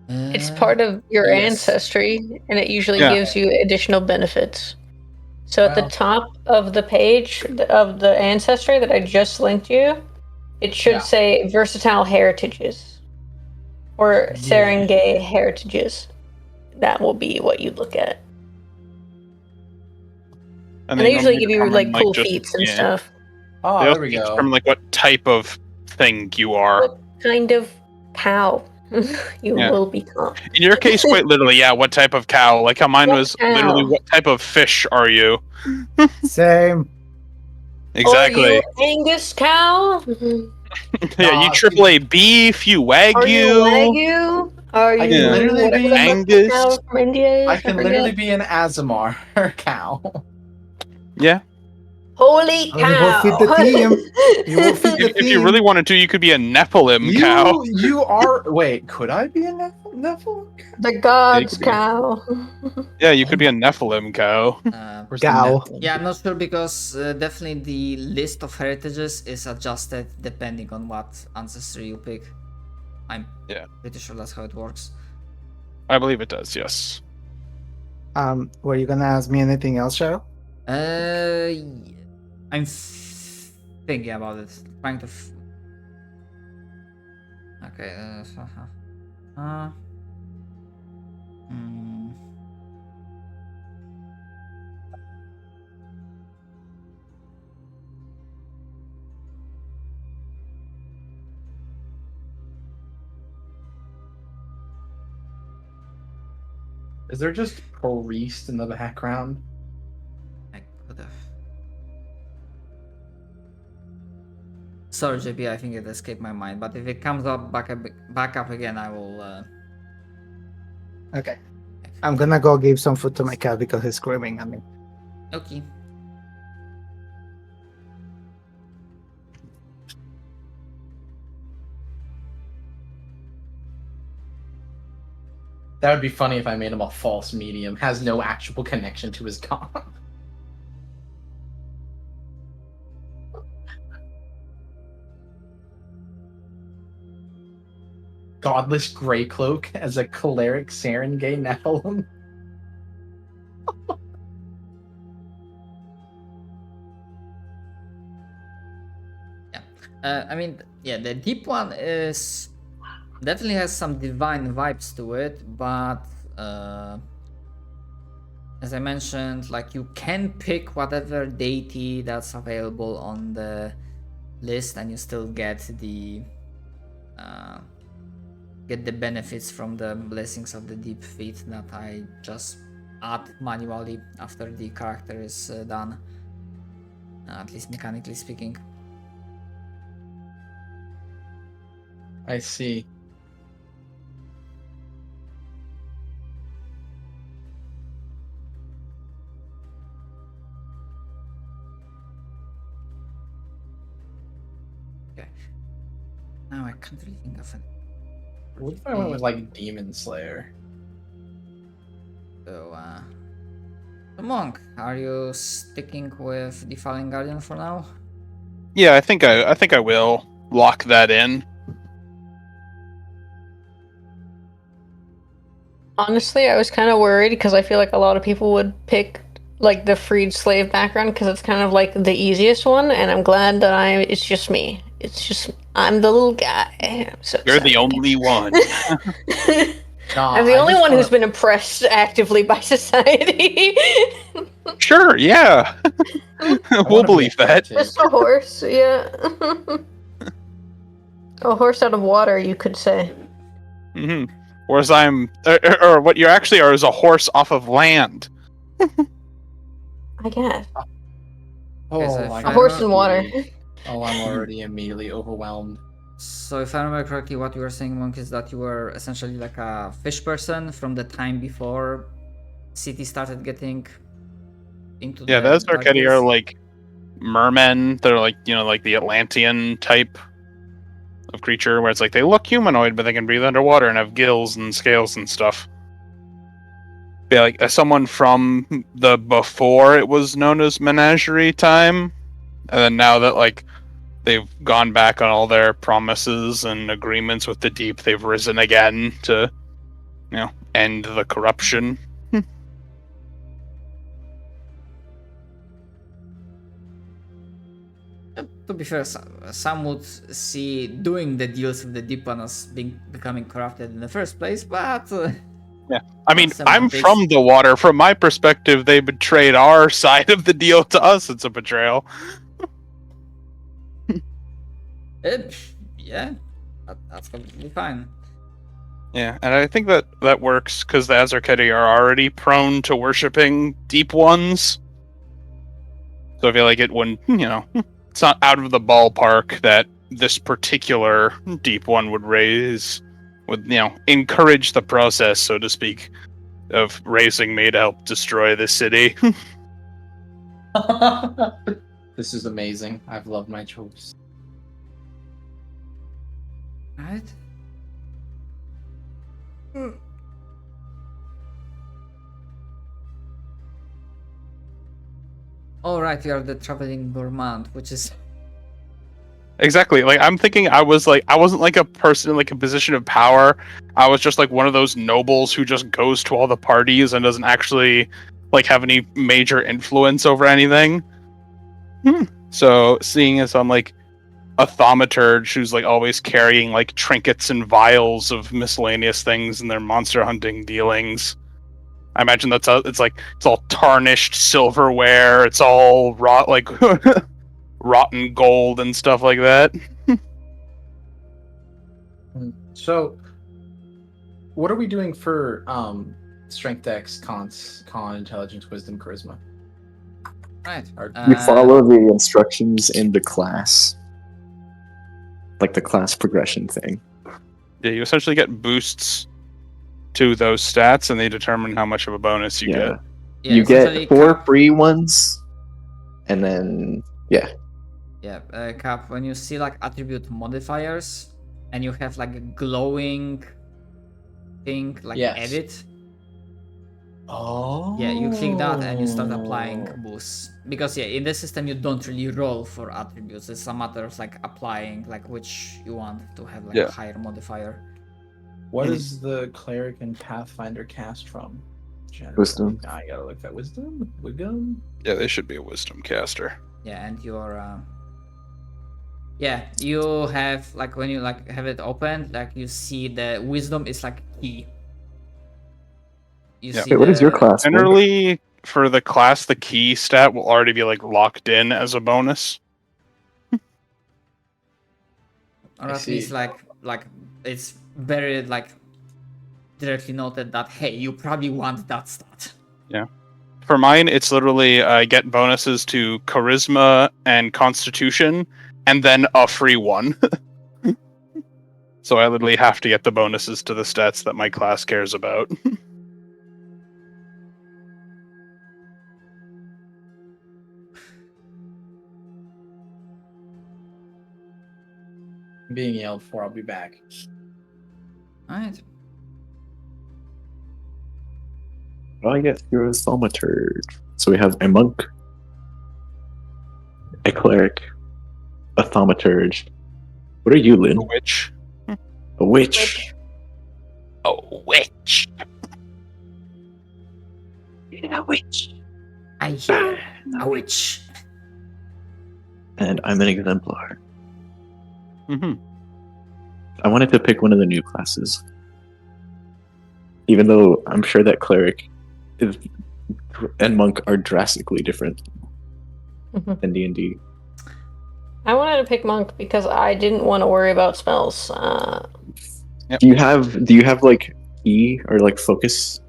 It's part of your yes. ancestry, and it usually Yeah. gives you additional benefits. So at the Well- top of the page of the ancestry that I just linked you, it should Yeah. say versatile heritages or Yeah. Serengei heritages. That will be what you look at. And they usually give you determine, like cool just- feats and yeah. stuff. Oh, They there also we go. determine like what type of thing you are. What kind of cow you Yeah. will become? In your case, quite literally, yeah. What type of cow? Like how mine What was literally, cow? what type of fish are you? Same. Exactly. Are you Angus cow? Yeah, you triple A beef, you Are wagyu. you Wagyu? Are I you can literally whatever be the Angus. cow from India is? I can forget. literally be an Azamar cow. Yeah. Holy Oh, you will cow! fit the theme. You will fit the If you theme. really wanted to, you could be a Nephilim cow. You are. Wait, could I be a Nephilim? The gods be. cow. Yeah, you could be a Nephilim cow. Where's the Cow. Nephilim? Yeah, I'm not sure because definitely the list of heritages is adjusted depending on what ancestry you pick. I'm pretty sure that's how it works. I believe it does, yes. Were you gonna ask me anything else, Cheryl? I'm thinking about it, trying to. Okay. Hmm. Is there just priest in the background? I could have. Sorry, JP, I think it escaped my mind. But if it comes up back up again, I will. Okay. I'm gonna go give some food to my cat because he's screaming at me. Okay. That would be funny if I made him a false medium. Has no actual connection to his god. Godless Grey Cloak as a cleric Serengay Nephilim. I mean, yeah, the deep one is definitely has some divine vibes to it, but as I mentioned, like you can pick whatever deity that's available on the list, and you still get the benefits from the blessings of the deep feet that I just add manually after the character is done, at least mechanically speaking. I see. Okay. Now I can't really think of it. What if I went with like Demon Slayer? So, Monk, are you sticking with the Fallen Guardian for now? Yeah, I think I will lock that in. Honestly, I was kind of worried because I feel like a lot of people would pick like the freed slave background because it's kind of like the easiest one, and I'm glad that it's just me. I'm the little guy. I'm so You're excited. the only one. I'm the only one who's been oppressed actively by society. Sure, yeah. We'll believe that. Just a horse, yeah. A horse out of water, you could say. Mm-hmm. Whereas or what you actually are is a horse off of land. I guess. A horse in water. Oh, I'm already immediately overwhelmed. So if I remember correctly, what you were saying, Monk, is that you were essentially like a fish person from the time before city started getting into Yeah, the those Arcadi are darkness. like mermen. They're like, like the Atlantean type of creature where it's like they look humanoid, but they can breathe underwater and have gills and scales and stuff. Yeah, like as someone from the before it was known as menagerie time, and then now that like they've gone back on all their promises and agreements with the deep, they've risen again to, end the corruption. To be fair, some would see doing the deals with the deep one as becoming corrupted in the first place, but yeah, I mean, some I'm of this- from the water. From my perspective, they betrayed our side of the deal. To us, it's a betrayal. Yeah, that's completely fine. Yeah, and I think that works because the Azarketi are already prone to worshipping deep ones. So I feel like it wouldn't, it's not out of the ballpark that this particular deep one would encourage the process, so to speak, of raising me to help destroy the city. This is amazing. I've loved my choice. Right? All right, you are the traveling gourmand, which is Exactly. Like I'm thinking, I wasn't like a person in like a position of power. I was just like one of those nobles who just goes to all the parties and doesn't actually like have any major influence over anything. So seeing as I'm like a thaumaturge who's like always carrying like trinkets and vials of miscellaneous things in their monster hunting dealings, I imagine it's all tarnished silverware. It's all rotten gold and stuff like that. So, what are we doing for strength, dex, con, intelligence, wisdom, charisma? right. You follow the instructions in the class, like the class progression thing. Yeah, you essentially get boosts to those stats, and they determine how much of a bonus you get. Yeah, You essentially get 4 Cap- free ones, and then Cap, when you see like attribute modifiers and you have like a glowing thing like Yes. edit, Oh. yeah, you click that and you start applying boosts. Because in the system you don't really roll for attributes. It's a matter of like applying like which you want to have like a higher modifier. What is the cleric and Pathfinder cast from? Wisdom. I gotta look at wisdom. Wisdom. Yeah, they should be a wisdom caster. Yeah, and your you have like when you like have it open, like you see the wisdom is like key. You see Wait, what is your class? Generally, for the class, the key stat will already be like locked in as a bonus. Or at least like it's very like directly noted that hey, you probably want that stat. Yeah. For mine, it's literally I get bonuses to charisma and constitution, and then a free one. So I literally have to get the bonuses to the stats that my class cares about. I'm being yelled for. I'll be back. Alright. Oh, I get your thaumaturge. So we have a monk, a cleric, a thaumaturge. What are you, Lynn? A witch. A witch. A witch. Yeah, a witch. I hear a witch. And I'm an exemplar. Mm-hmm. I wanted to pick one of the new classes. Even though I'm sure that cleric and monk are drastically different than D&D. I wanted to pick monk because I didn't want to worry about spells. Yep. Do you have like key or like focus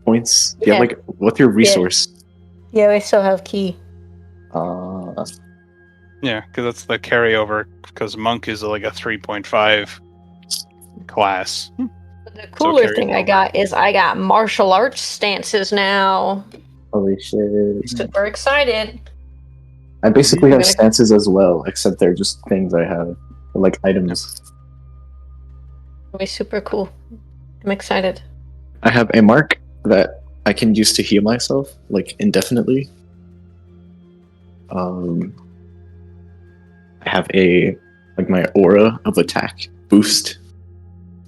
points? Do you have like what's your resource? Yeah, I still have key. Yeah, because that's the carryover. Because monk is like a 3.5 class. But the cooler thing I got is I got martial arts stances now. Holy shit! Super excited. I basically have stances as well, except they're just things I have, like items. It'll be super cool. I'm excited. I have a mark that I can use to heal myself, like indefinitely. I have my aura of attack boost,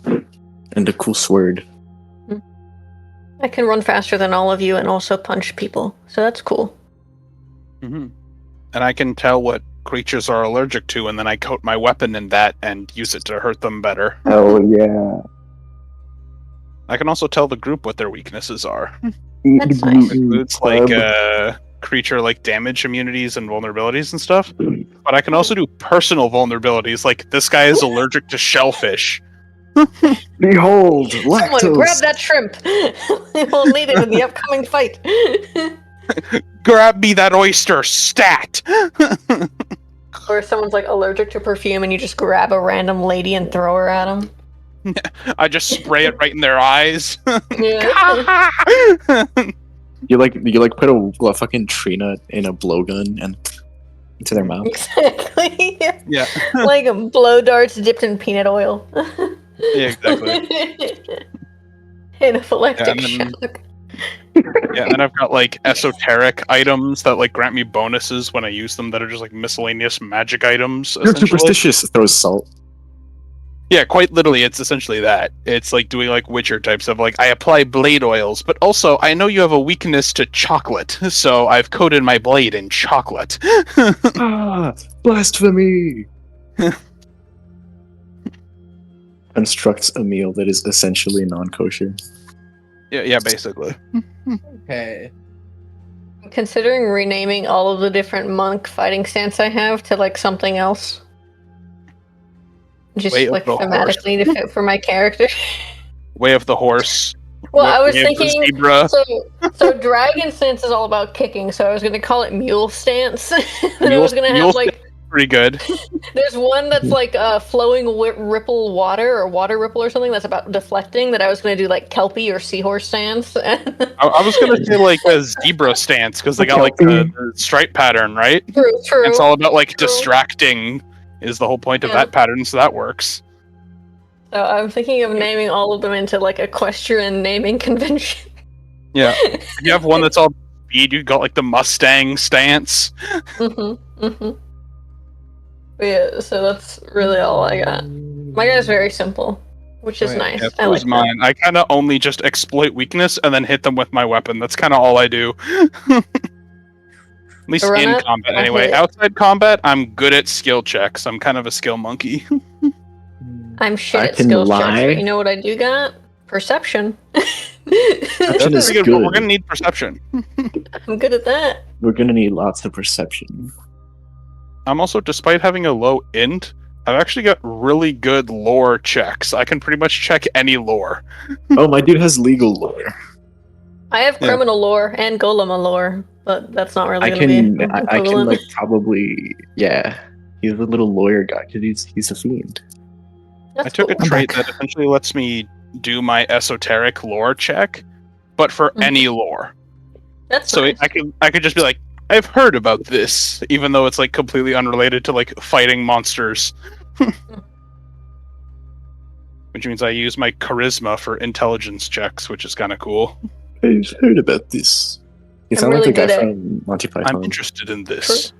and a cool sword. I can run faster than all of you and also punch people, so that's cool. Mm-hmm. And I can tell what creatures are allergic to, and then I coat my weapon in that and use it to hurt them better. Oh yeah. I can also tell the group what their weaknesses are. That's nice. It's like creature like damage immunities and vulnerabilities and stuff. But I can also do personal vulnerabilities, like this guy is allergic to shellfish. Behold, lactose. Someone grab that shrimp. We'll need it in the upcoming fight. grab me that oyster, stat! Or if someone's like allergic to perfume and you just grab a random lady and throw her at them. I just spray it right in their eyes. Yeah. You like put a fucking tree nut in a blowgun and into their mouth. Exactly. Yeah. Like blow darts dipped in peanut oil. Yeah, exactly. Anaphylactic and then- shock. Yeah, and then I've got like esoteric items that like grant me bonuses when I use them that are just like miscellaneous magic items. You're Essentially. superstitious. Throws salt. Yeah, quite literally, it's essentially that. It's like doing like Witcher type stuff. Like I apply blade oils, but also I know you have a weakness to chocolate, so I've coated my blade in chocolate. Ah, blasphemy! Constructs a meal that is essentially non-kosher. Yeah, basically. Okay. I'm considering renaming all of the different monk fighting stance I have to like something else. Just Way of like the horse. thematically to fit for my character. Way of the horse. Well, I was Way of the thinking zebra. so dragon stance is all about kicking, so I was gonna call it mule stance. And I Mule- was gonna mule have like Pretty good. there's one that's like flowing ripple water or water ripple or something that's about deflecting that I was gonna do like kelpie or seahorse stance. I was gonna say like a zebra stance because they got like the stripe pattern, right? True. It's all about like True. distracting is the whole point of Yeah. that pattern, so that works. So I'm thinking of naming all of them into like equestrian naming convention. Yeah. If you have one that's all speed, you got like the Mustang stance. But yeah, so that's really all I got. My guy's very simple, which is Right. nice. Yeah, I that was like that. mine. I kind of only just exploit weakness and then hit them with my weapon. That's kind of all I do. At least Run in up, combat, I anyway. hit. Outside combat, I'm good at skill checks. I'm kind of a skill monkey. I'm shit I at can skills checks, lie. but you know what I do got? Perception. Perception That's is pretty good, but we're good. gonna need perception. I'm good at that. We're gonna need lots of perception. I'm also, despite having a low int, I've actually got really good lore checks. I can pretty much check any lore. Oh, my dude has legal lore. I have Yeah. criminal lore and golem lore, but that's not really I gonna can, be I can equivalent. like probably, yeah. He's a little lawyer guy because he's a fiend. That's I took cool. a trait that essentially lets me do my esoteric lore check, but for Mhm. any lore. That's So nice. I could just be like, I've heard about this, even though it's like completely unrelated to like fighting monsters. Which means I use my charisma for intelligence checks, which is kind of cool. I've heard about this. You I'm sound really like the guy good at- from Monty Python. I'm interested in this.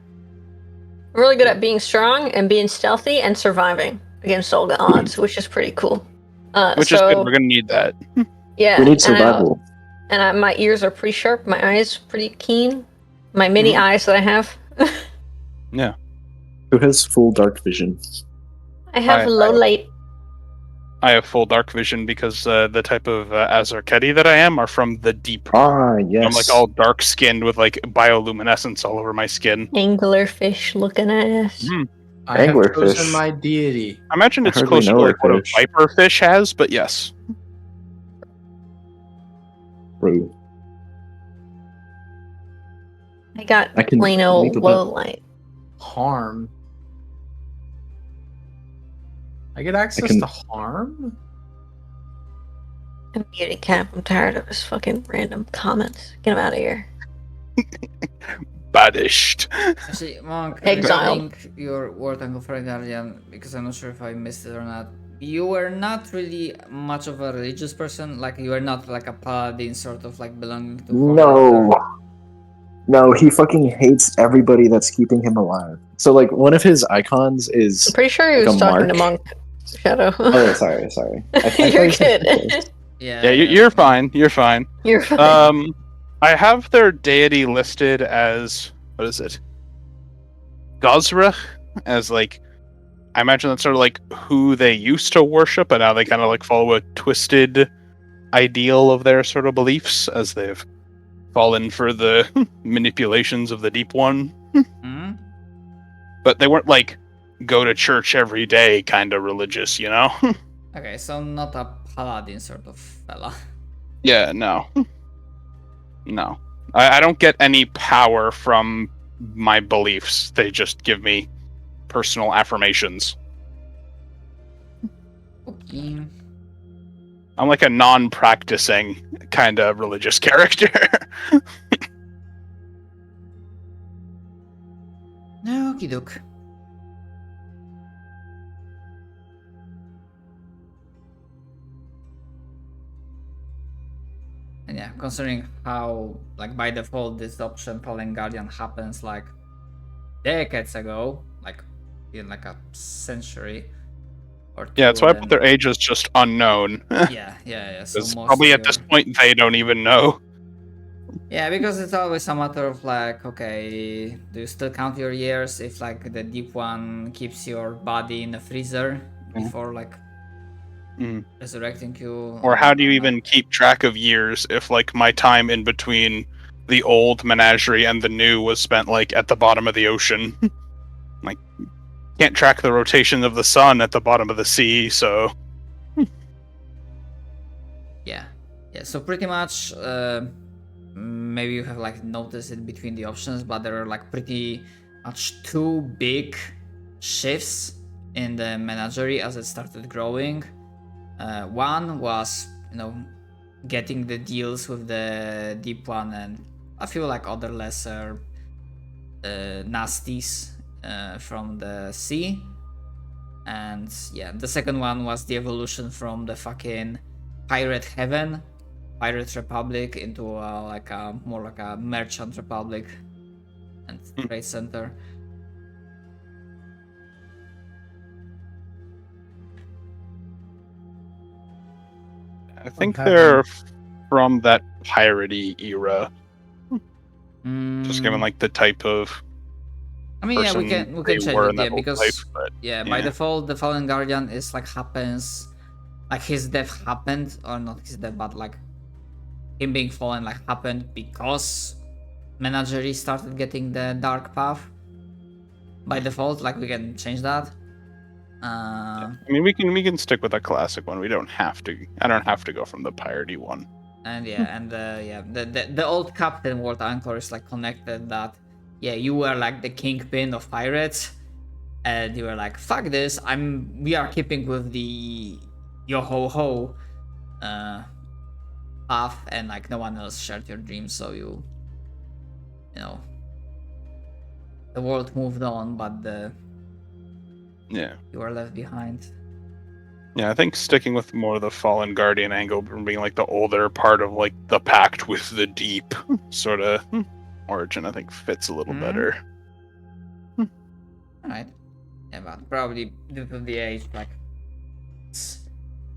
I'm really good at being strong and being stealthy and surviving against all the odds, which is pretty cool. Which is good. We're gonna need that. Yeah, We need and survival. my ears are pretty sharp. My eyes pretty keen. My mini Mhm. eyes that I have. Who has full dark vision? I have I- low light. I have full dark vision because the type of Azarketi that I am are from the deep. Ah, yes. I'm like all dark skinned with like bioluminescence all over my skin. Anglerfish looking ass. I have Anglerfish. chosen my deity. I imagine I it's hardly closer to know like what a fish. viper fish has, but yes. Bro, I got I can plain old make a low bet. light. Harm. I get access can- to harm? I'm muting Cap. I'm tired of his fucking random comments. Get him out of here. Banished. Actually, Monk, Exiled. regarding your War Tango for a Guardian, because I'm not sure if I missed it or not, you were not really much of a religious person, like you were not like a paladin sort of like belonging to no, he fucking hates everybody that's keeping him alive. So like one of his icons is. I'm pretty sure he Like was a talking to mark? Monk. Shadow. Oh, sorry. I thought You're you said good. something. Yeah, you're fine. You're fine. You're fine. I have their deity listed as what is it? Gozrach, as like I imagine that's sort of like who they used to worship, and now they kind of like follow a twisted ideal of their sort of beliefs as they've fallen for the manipulations of the Deep One. Hmm? But they weren't like go to church every day kind of religious, you know? Okay, so not a paladin sort of fella. Yeah, no. No. I don't get any power from my beliefs. They just give me personal affirmations. Okay. I'm like a non-practicing kind of religious character. Okie doke. And yeah, considering how, like, by default, this option Fallen Guardian happens like decades ago, like in like a century or two. Yeah, that's why I put then- their age as just unknown. Yeah. So most Probably of at this your- point they don't even know. Yeah, because it's always a matter of like, okay, do you still count your years if like the deep one keeps your body in the freezer before like resurrecting you? Or how do you even keep track of years if like my time in between the old menagerie and the new was spent like at the bottom of the ocean? Like can't track the rotation of the sun at the bottom of the sea, so Yeah. So pretty much, maybe you have like noticed it between the options, but there are like pretty much two big shifts in the menagerie as it started growing. One was, getting the deals with the deep one and a few like other lesser nasties from the sea. And yeah, the second one was the evolution from the fucking pirate heaven, pirate republic, into more like a merchant republic and trade center. I think heaven. they're from that piratey era. Just given Mm, like the type of I mean, yeah, we person can they change were it, in that yeah, whole because life, but by yeah. default the Fallen Guardian is like happens, like his death happened, or not his death, but like him being fallen like happened because Menagerie started getting the dark path. By default, like we can change that. I mean, we can stick with a classic one. We don't have to. I don't have to go from the piratey one. And yeah, and the old Captain World Anchor is like connected that, yeah, you were like the kingpin of pirates, and you were like, fuck this, we are keeping with the yo ho ho path, and like no one else shared your dreams, so you know the world moved on, but you were left behind. Yeah, I think sticking with more of the Fallen Guardian angle, being like the older part of like the pact with the deep sort of origin, I think fits a little better. Alright. Yeah, but probably due to the age, like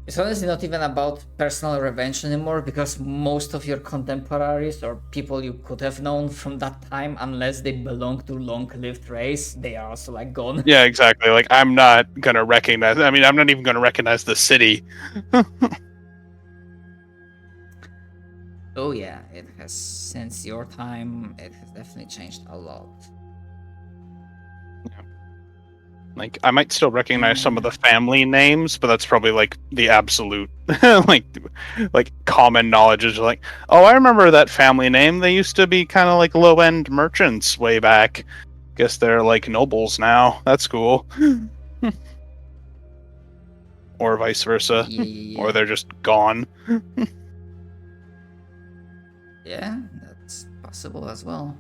it's honestly not even about personal revenge anymore, because most of your contemporaries or people you could have known from that time, unless they belong to long-lived race, they are also like gone. Yeah, exactly. Like I'm not gonna recognize. I mean, I'm not even gonna recognize the city. Oh yeah, it has, since your time, it has definitely changed a lot. Like I might still recognize some of the family names, but that's probably like the absolute like common knowledge is like, oh, I remember that family name. They used to be kind of like low end merchants way back. Guess they're like nobles now. That's cool. Or vice versa. Yeah. Or they're just gone. Yeah, that's possible as well.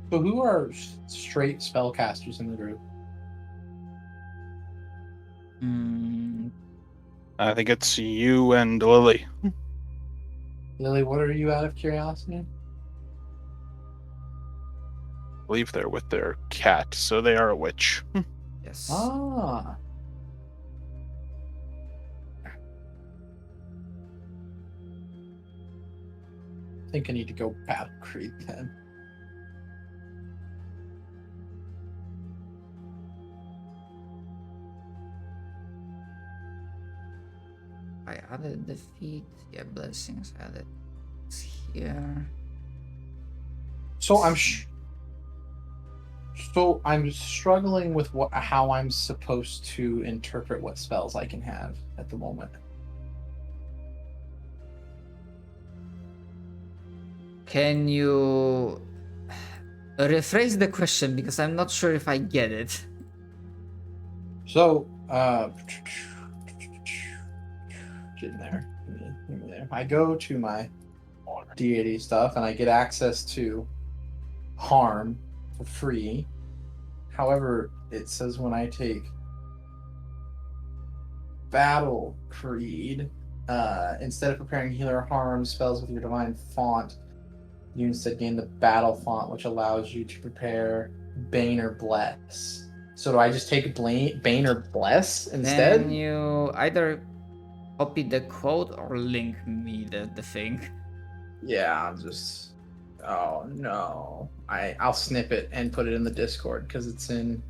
So who are straight spellcasters in the group? I think it's you and Lily. Lily, what are you out of curiosity? I believe they're with their cat, so they are a witch. Yes. Ah. I think I need to go Battle Creek then. I added defeat. Yeah, blessings added. It's here. So I'm struggling with how I'm supposed to interpret what spells I can have at the moment. Can you rephrase the question because I'm not sure if I get it. So, getting there. Give me there. I go to my deity stuff and I get access to harm for free. However, it says when I take battle creed, instead of preparing healer harm spells with your divine font, you instead gain the battle font, which allows you to prepare Bane or Bless. So do I just take Bane or Bless instead? Then you either copy the code or link me the thing. Yeah, I'll just. Oh no! I'll snip it and put it in the Discord because it's in.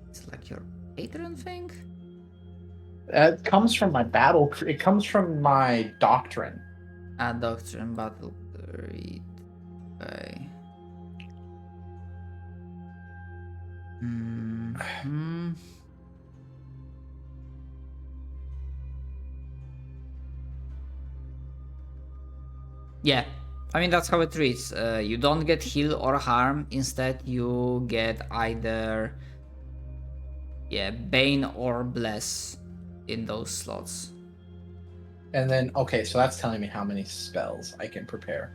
It's like your Patreon thing. It comes from my battle. It comes from my doctrine. Doctrine battle read. Okay. Yeah, I mean that's how it reads. You don't get heal or harm. Instead, you get either Bane or Bless in those slots. And then okay, so that's telling me how many spells I can prepare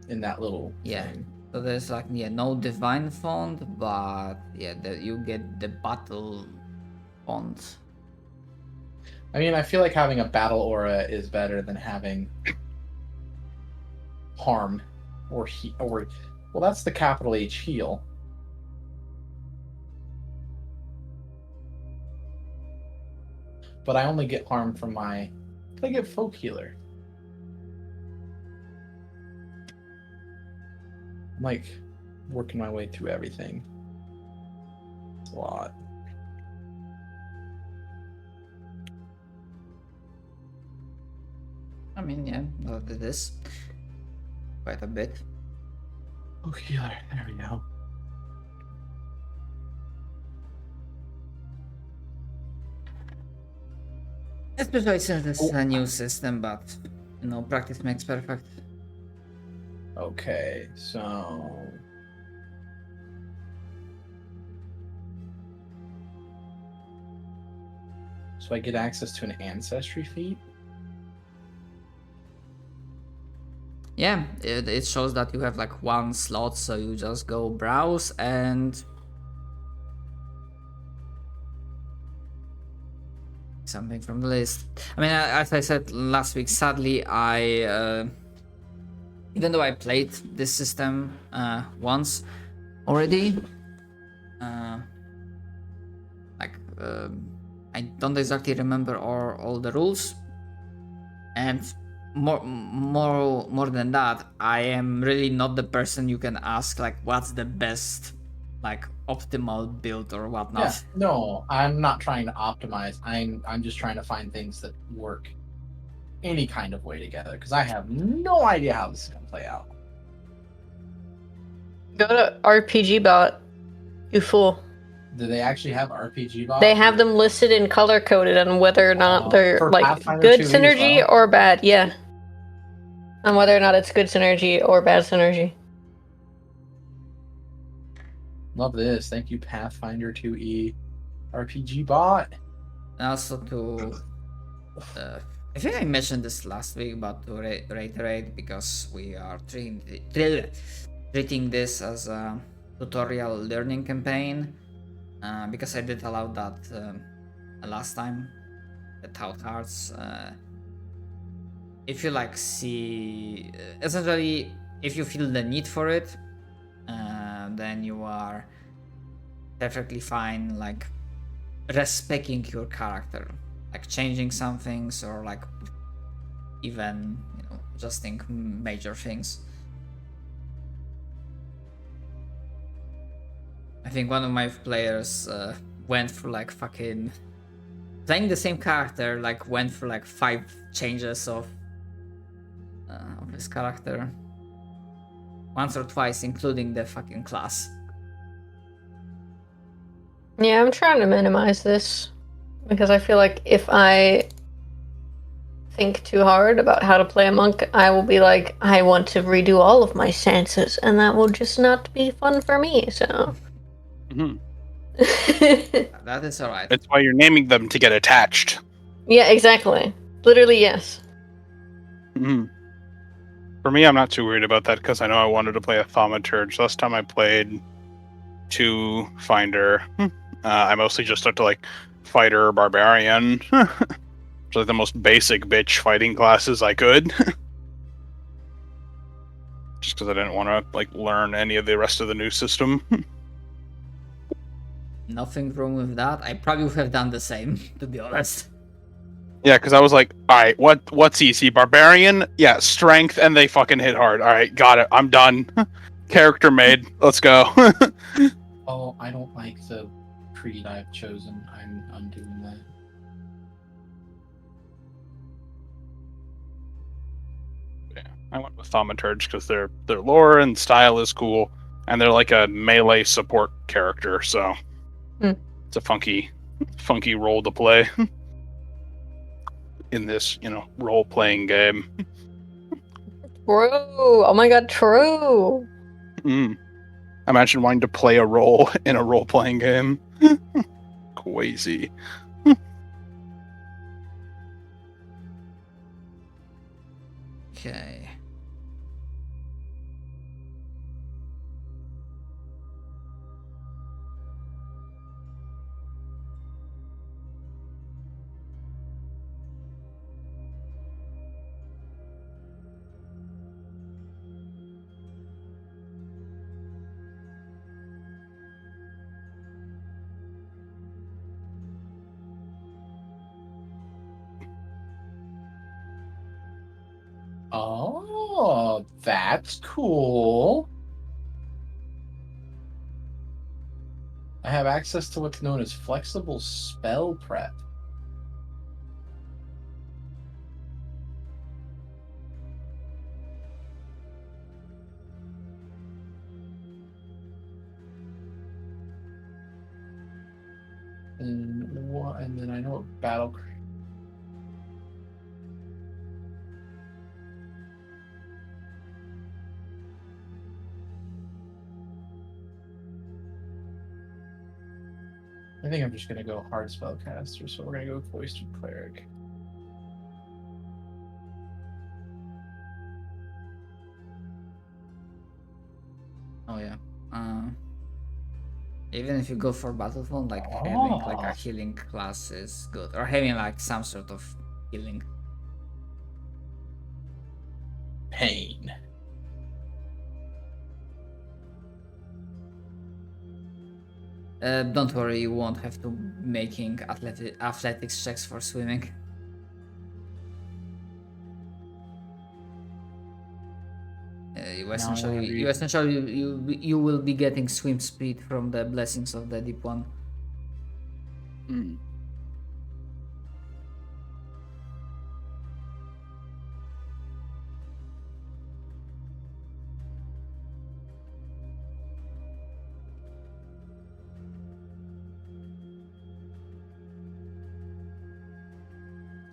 in that little thing. So there's like no divine font, but you get the battle font. I mean, I feel like having a battle aura is better than having harm or well, that's the capital H heal. But I only get harm from my. I get folk healer. I'm like working my way through everything. It's a lot. I mean, that it is quite a bit. Folk healer. There we go. Especially since this is a new system, but practice makes perfect. Okay, so I get access to an ancestry feat. Yeah, it shows that you have like one slot, so you just go browse and something from the list. I mean, as I said last week, sadly, I even though I played this system once already, I don't exactly remember all the rules, and more than that, I am really not the person you can ask like what's the best like optimal build or whatnot. Yeah, no, I'm not trying to optimize. I'm just trying to find things that work any kind of way together because I have no idea how this is gonna play out. Go to RPG Bot, you fool. Do they actually have RPG bots? They have them listed in color coded on whether or not they're for like Pathfinder good 2E as synergy well? or bad. Yeah. On whether or not it's good synergy or bad synergy. Love this. Thank you, Pathfinder 2E RPG bot. And also to I think I mentioned this last week, but to reiterate, because we are treating this as a tutorial learning campaign, because I did allow that last time, the Tout Hearts. If you like see, essentially, if you feel the need for it, then you are perfectly fine, like respecting your character, like changing some things or like even adjusting major things. I think one of my players went through like fucking playing the same character, like went through like 5 changes of his character once or twice, including the fucking class. Yeah, I'm trying to minimize this because I feel like if I think too hard about how to play a monk, I will be like, I want to redo all of my stances, and that will just not be fun for me. So. Mhm. That is alright. That's why you're naming them to get attached. Yeah, exactly. Literally, yes. Mhm. For me, I'm not too worried about that because I know I wanted to play a thaumaturge. Last time I played two Finder, I mostly just stuck to like fighter or barbarian. So like the most basic bitch fighting classes I could. Just because I didn't want to like learn any of the rest of the new system. Nothing wrong with that. I probably would have done the same, to be honest. Yeah, because I was like, all right, what's easy? Barbarian? Yeah, strength, and they fucking hit hard. All right, got it. I'm done. Character made. Let's go. Oh, I don't like the creed I've chosen. I'm undoing that. Yeah, I went with thaumaturge because their lore and style is cool, and they're like a melee support character, so it's a funky role to play in this, role playing game. True. Oh my god, true. Imagine wanting to play a role in a role playing game. Crazy. Okay. Oh, that's cool. I have access to what's known as flexible spell prep. And then I know what battle. I think I'm just gonna go hard spellcaster, so we're gonna go cloistered cleric. Oh yeah. Even if you go for Battlefront, like having like a healing class is good, or having like some sort of healing. Pain. Don't worry, you won't have to making athletics checks for swimming. You will be getting swim speed from the blessings of the deep one.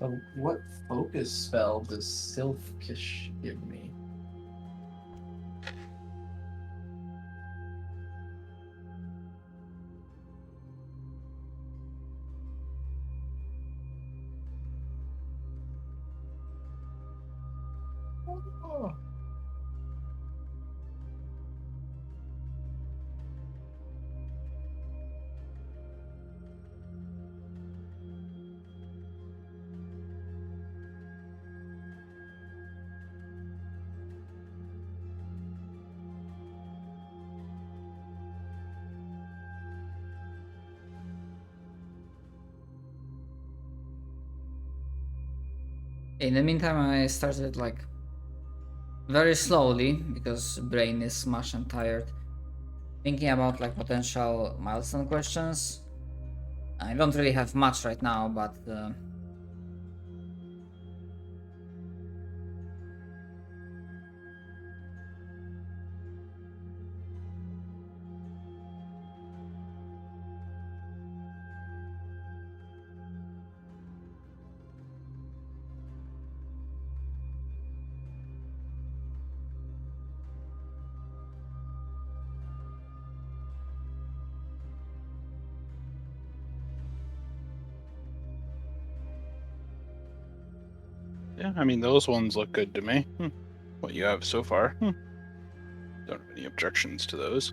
So what focus spell does Sylphish give me? Oh. In the meantime, I started like very slowly because brain is smashed and tired, thinking about like potential milestone questions. I don't really have much right now, but Yeah, I mean those ones look good to me. What you have so far. Don't have any objections to those.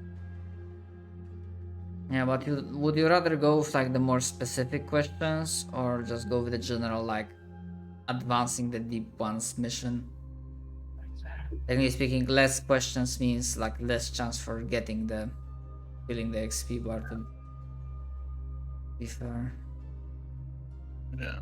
Yeah, but would you rather go with like the more specific questions or just go with the general like advancing the deep ones mission? Technically speaking, less questions means like less chance for getting the filling the XP bar to be fair. Yeah.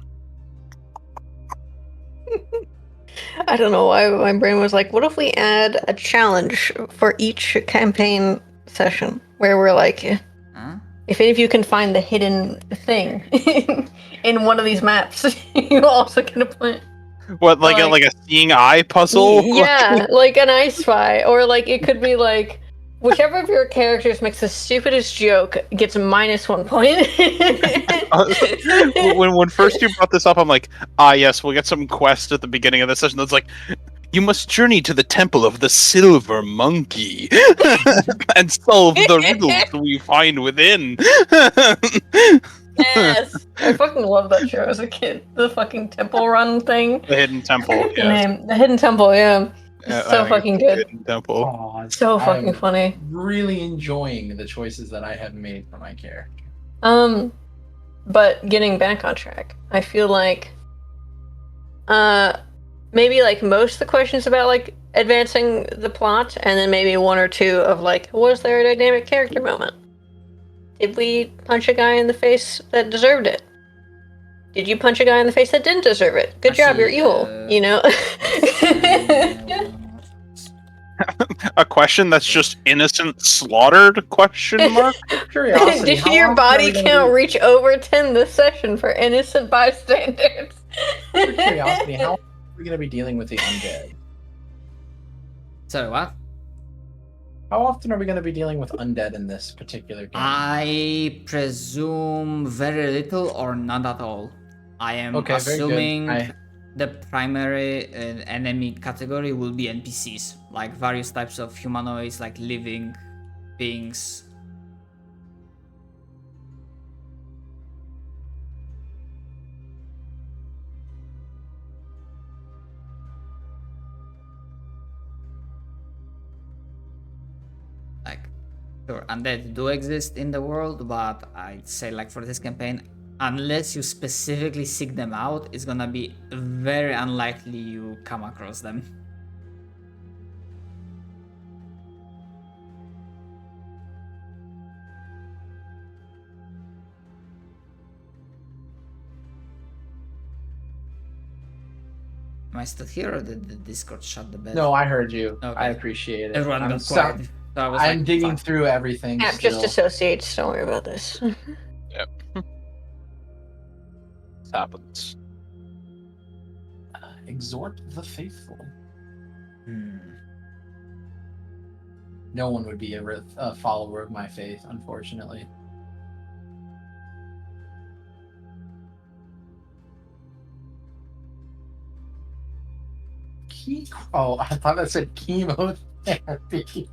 I don't know why my brain was like, what if we add a challenge for each campaign session where we're like, Huh? if any of you can find the hidden thing in one of these maps, you also get a point. What, like a seeing eye puzzle? Yeah, like an I Spy, or like it could be like whichever of your characters makes the stupidest joke gets -1 point. when first you brought this up, I'm like, yes, we'll get some quest at the beginning of the session that's like, you must journey to the temple of the silver monkey and solve the riddles we find within. Yes, I fucking love that show as a kid. The fucking temple run thing. The hidden temple. The Yes. name, the hidden temple. Yeah, so fucking good. Hidden temple. Aw, So fucking I'm funny. really enjoying the choices that I have made for my character. But getting back on track, I feel like, maybe like most of the questions about like advancing the plot, and then maybe 1 or 2 of like, was there a dynamic character moment? Did we punch a guy in the face that deserved it? Did you punch a guy in the face that didn't deserve it? Good job, you're evil. You know. A question that's just innocent slaughtered? Question mark. Curiosity. Did how your often are body we gonna count be- reach over 10 this session for innocent bystanders? For curiosity, how often are we going to be dealing with the undead? Sorry, what? How often are we going to be dealing with undead in this particular game? I presume very little or not at all. I am Okay, very good. assuming the primary enemy category will be NPCs, like various types of humanoids, like living beings. Like, sure, undead do exist in the world, but I'd say like for this campaign, unless you specifically seek them out, it's gonna be very unlikely you come across them. Am I still here or did the Discord shut the bed? No, I heard you. Okay. I appreciate it. Everyone I'm, got so- quiet. So I was I'm like, digging fuck. through everything. App still. just associates. Don't worry about this. This happens. Exhort the faithful. Hmm. No one would be a follower of my faith, unfortunately. Oh, I thought that said chemotherapy.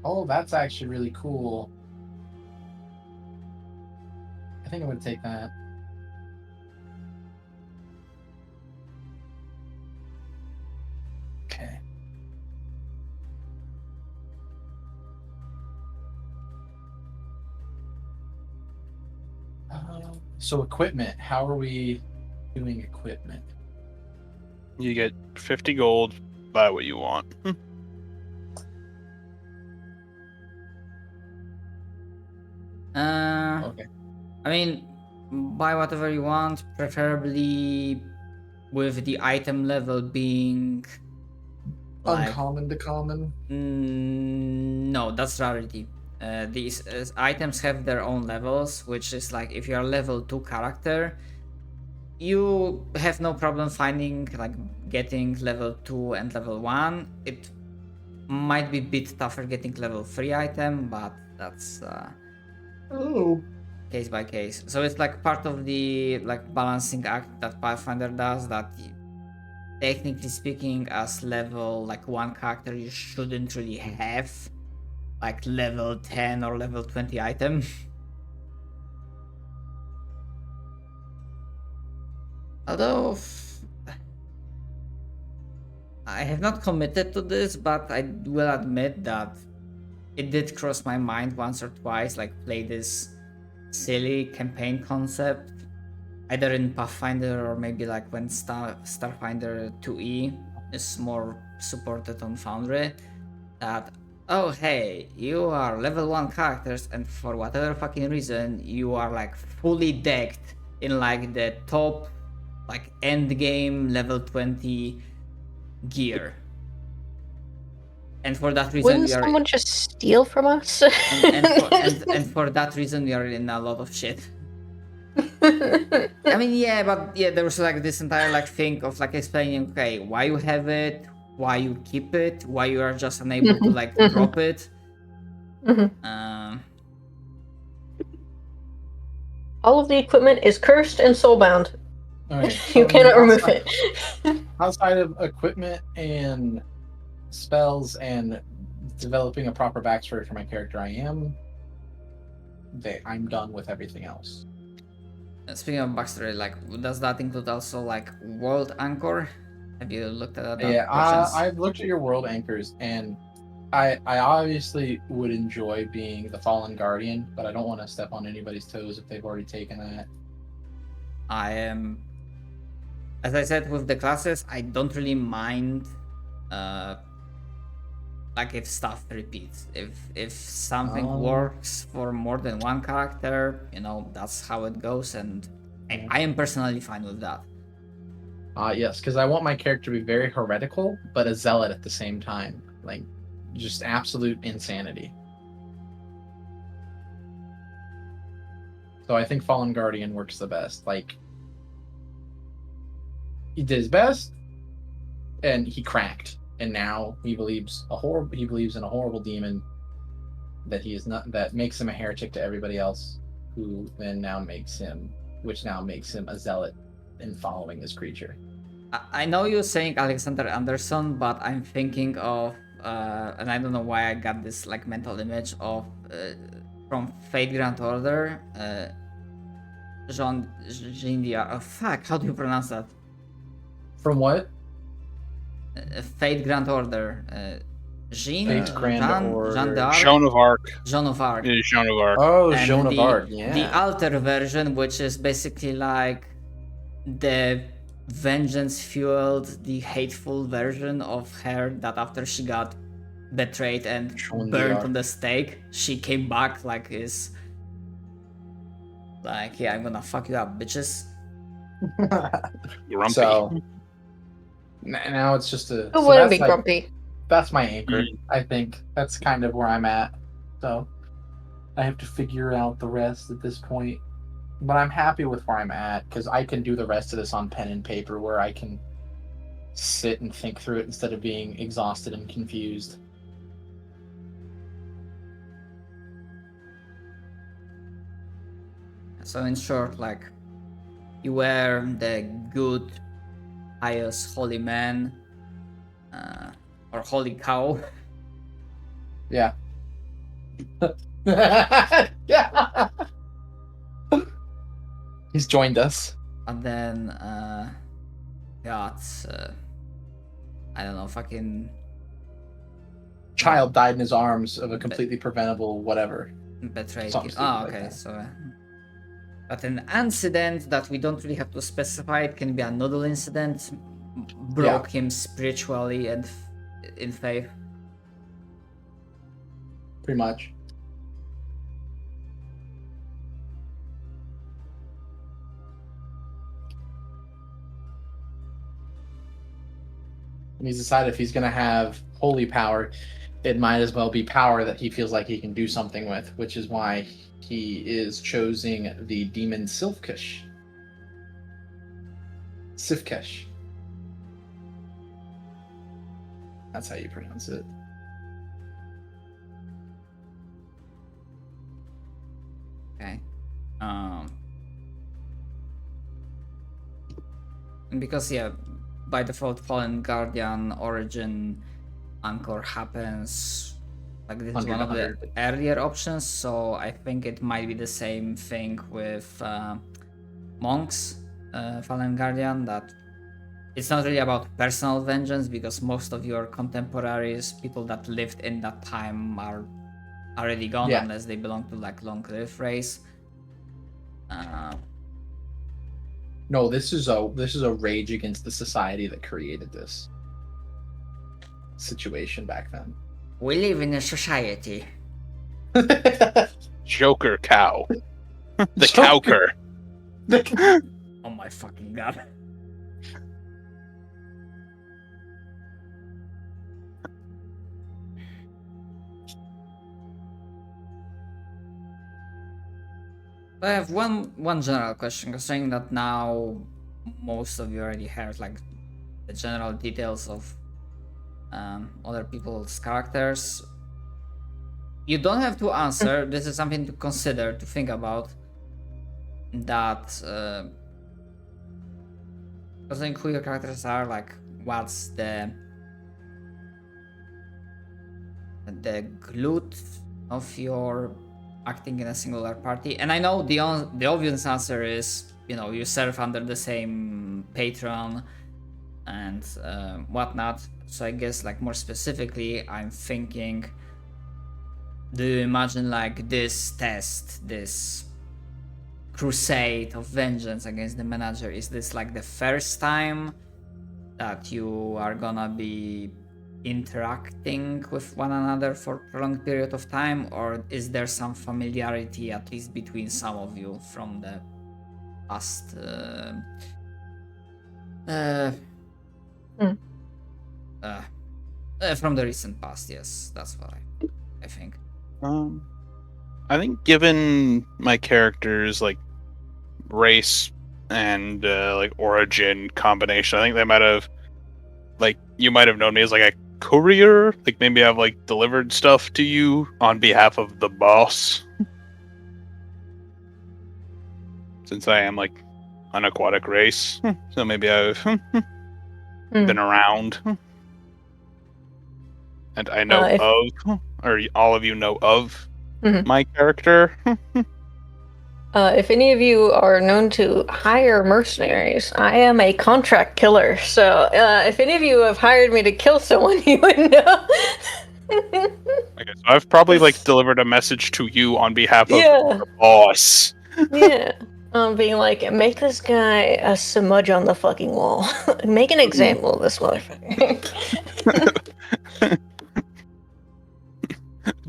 Oh, that's actually really cool. I think I would take that. Okay. So equipment, how are we doing equipment? You get 50 gold, buy what you want. Okay. I mean, buy whatever you want, preferably with the item level being like, Uncommon to common. no, that's rarity. These items have their own levels, which is like if you're level 2 character, you have no problem finding like getting level 2 and level 1. It might be a bit tougher getting level 3 item, but that's Oh. case by case. So it's like part of the like balancing act that Pathfinder does. That technically speaking, as level like 1 character, you shouldn't really have like level 10 or level 20 item. Although I have not committed to this, but I will admit that it did cross my mind once or twice, like play this silly campaign concept, either in Pathfinder or maybe like when Starfinder 2E is more supported on Foundry, that, oh hey, you are level 1 characters and for whatever fucking reason you are like fully decked in like the top like end game level 20 gear. And for that reason Wouldn't we are someone just steal from us? and for that reason we are in a lot of shit. I mean, yeah, but yeah, there was like this entire like thing of like explaining, okay, why you have it, why you keep it, why you are just unable to like drop it. All of the equipment is cursed and soulbound. Okay, You cannot remove it. Outside of equipment and spells and developing a proper backstory for my character, I'm done with everything else. Speaking of backstory, like, does that include also like world anchor? Have you looked at that? Yeah, I've looked at your world anchors, and I obviously would enjoy being the Fallen Guardian, but I don't want to step on anybody's toes if they've already taken that. I am, as I said with the classes, I don't really mind like if stuff repeats. If something works for more than one character, you know, that's how it goes, and I am personally fine with that. Yes, because I want my character to be very heretical, but a zealot at the same time. Like, just absolute insanity. So I think Fallen Guardian works the best. Like, he did his best, and he cracked. And now he believes in a horrible demon that makes him a heretic to everybody else, who then now makes him a zealot in following this creature. I know you're saying Alexander Anderson, but I'm thinking of and I don't know why I got this like mental image of from Fate Grand Order, Jean Diar. Oh fuck, how do you pronounce that? From what? Fate Grand Order. Jean Order. Jean d'Arc. Joan of Arc. Joan of Arc. Yeah, Joan of Arc. Oh, And Joan of Arc. Yeah. The alter version, which is basically like the vengeance fueled, the hateful version of her that after she got betrayed and burned on the stake, she came back like is like, yeah, I'm gonna fuck you up, bitches. Grumpy. So now it's just a. Who wouldn't be grumpy? That's my anchor. I think that's kind of where I'm at. So I have to figure out the rest at this point. But I'm happy with where I'm at because I can do the rest of this on pen and paper where I can sit and think through it instead of being exhausted and confused. So in short, like, you were the good, pious, holy man, or holy cow. Yeah. Yeah. He's joined us. And then got I don't know, fucking Child died in his arms of a completely preventable whatever. betrayed. Something Oh, like okay. that. So, but an incident that we don't really have to specify. It can be a noodle incident. Broke him spiritually and in faith. Pretty much. And he's decided if he's going to have holy power, it might as well be power that he feels like he can do something with, which is why he is choosing the demon Sifkesh. Sifkesh. That's how you pronounce it. Okay. because by default, Fallen Guardian Origin Anchor happens. Like this is one of the earlier options, so I think it might be the same thing with Monks, Fallen Guardian. That it's not really about personal vengeance because most of your contemporaries, people that lived in that time, are already gone unless they belong to like Long Live race. No, this is a rage against the society that created this situation back then. We live in a society. Joker cow. The cowker. Oh my fucking god. I have one general question, considering that now most of you already have like the general details of other people's characters. You don't have to answer. This is something to consider, to think about. That considering who your characters are, like what's the glute of your acting in a singular party. And I know the obvious answer is, you serve under the same patron and whatnot. So I guess like more specifically, I'm thinking, do you imagine like this test, this crusade of vengeance against the manager, is this like the first time that you are gonna be interacting with one another for a prolonged period of time, or is there some familiarity at least between some of you from the past from the recent past? Yes, that's what I think. I think given my character's like race and like origin combination, I think they might have, like, you might have known me as like a courier, like maybe I've like delivered stuff to you on behalf of the boss, since I am like an aquatic race. So maybe I've been around, and I know of, or all of you know of my character. If any of you are known to hire mercenaries, I am a contract killer. So if any of you have hired me to kill someone, you would know. Okay, so I've probably like delivered a message to you on behalf of the boss. Yeah. Being like, make this guy a smudge on the fucking wall. Make an example of this motherfucker.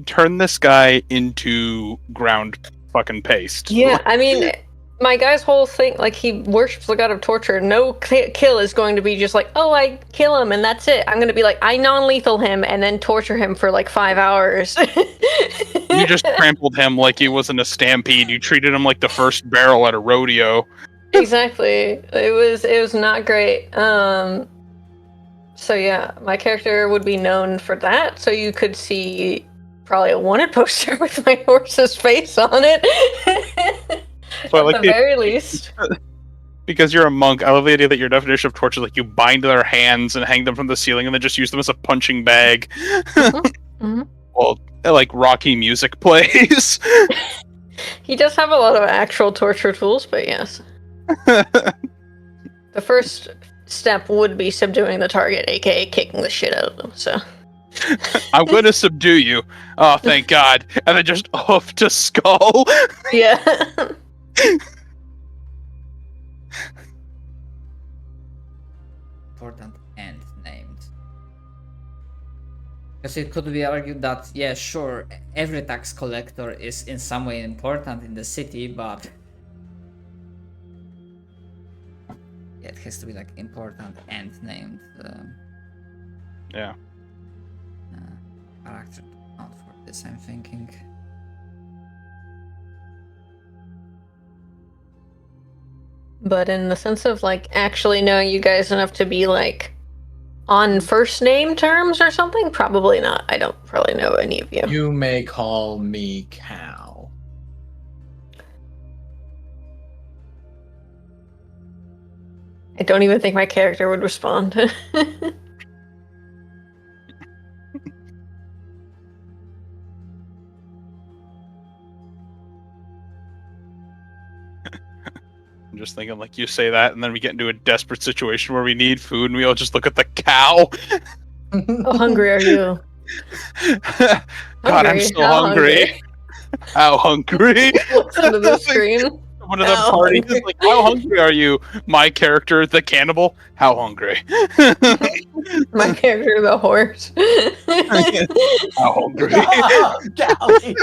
Turn this guy into ground fucking paste. Yeah, I mean, my guy's whole thing, like, he worships the god of torture. No kill is going to be just like, oh, I kill him and that's it. I'm going to be like, I non-lethal him and then torture him for like 5 hours. You just trampled him like he wasn't a stampede. You treated him like the first barrel at a rodeo. Exactly. It was not great. So yeah, my character would be known for that. So you could see probably a wanted poster with my horse's face on it. So At the very least. Because you're a monk, I love the idea that your definition of torture is like you bind their hands and hang them from the ceiling and then just use them as a punching bag. Well, like Rocky music plays. He does have a lot of actual torture tools, but yes. The first step would be subduing the target, aka kicking the shit out of them, so. I'm going to subdue you. Oh, thank God. And then just off to skull. Yeah. Important and named. Because it could be argued that, yeah, sure, every tax collector is in some way important in the city, but yeah, it has to be like important and named. Yeah. Character to count for this, I'm thinking. But in the sense of like actually knowing you guys enough to be like on first name terms or something, probably not. I don't probably know any of you. You may call me Cal. I don't even think my character would respond. I'm just thinking, like, you say that, and then we get into a desperate situation where we need food, and we all just look at the cow. How hungry are you? God, I'm so hungry. How hungry? Looks into the screen. One of the How parties hungry? is like, how hungry are you? My character, the cannibal, how hungry? My character, the horse. How hungry? Oh, golly.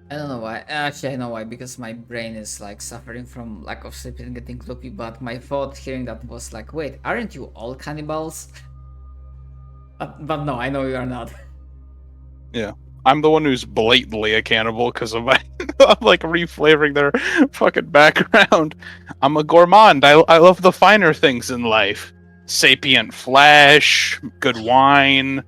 I don't know why. Actually, I know why. Because my brain is like suffering from lack of sleep and getting loopy. But my thought hearing that was like, wait, aren't you all cannibals? But no, I know you are not. Yeah. I'm the one who's blatantly a cannibal because of my like reflavoring their fucking background. I'm a gourmand. I love the finer things in life. Sapient flesh, good wine.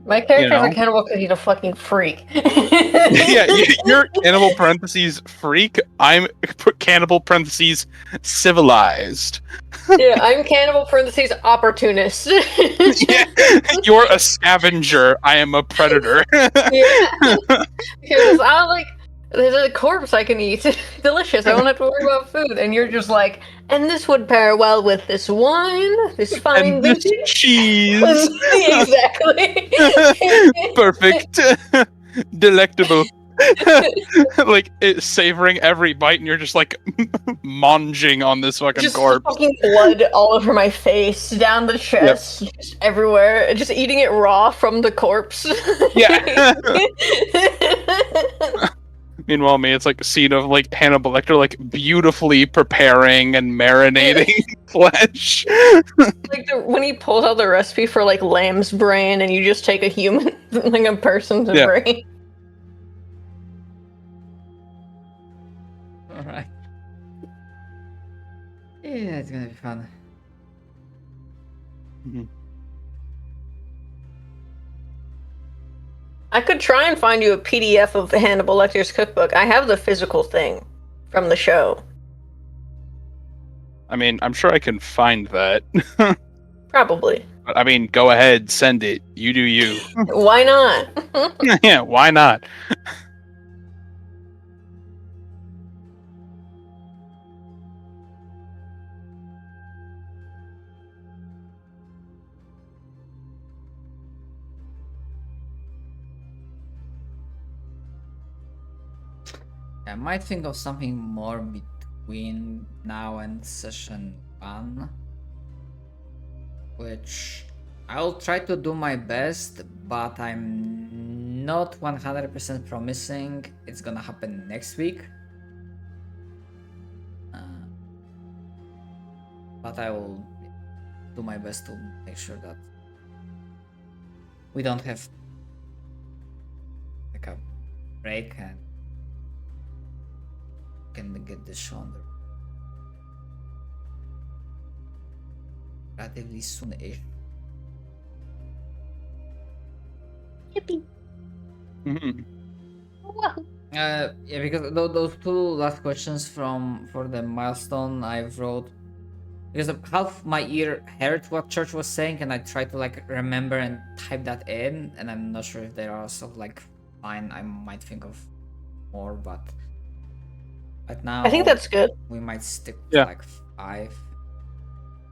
My character's You know? a cannibal because he's a fucking freak. Yeah, you're cannibal parentheses freak. I'm cannibal parentheses civilized. Yeah, I'm cannibal parentheses opportunist. Yeah, you're a scavenger. I am a predator. Yeah. Because I'm like, there's a corpse I can eat. Delicious. I don't have to worry about food. And you're just like, and this would pair well with this wine, this fine And this vintage. cheese. Exactly. Perfect. Delectable. Like savoring every bite, and you're just like munging on this fucking Just corpse. fucking blood all over my face, down the chest, just everywhere. Just eating it raw from the corpse. Yeah. Meanwhile, me, it's like a scene of like Hannibal Lecter, like beautifully preparing and marinating flesh. Like when he pulls out the recipe for like lamb's brain, and you just take a human, like a person's Yeah. brain. Alright. Yeah, it's gonna be fun. I could try and find you a PDF of Hannibal Lecter's cookbook. I have the physical thing from the show. I mean, I'm sure I can find that. Probably. But, I mean, go ahead, send it. You do you. Why not? Yeah, why not? I might think of something more between now and session 1, which I'll try to do my best, but I'm not 100% promising it's gonna happen next week. But I will do my best to make sure that we don't have like a break and can get this show on the relatively soon-ish. Yippee. Mhm. Yeah, because those two last questions for the milestone I wrote, because half my ear heard what Church was saying, and I tried to like remember and type that in, and I'm not sure if there are also like fine. I might think of more, but right now I think that's good. we might stick Yeah. to like 5.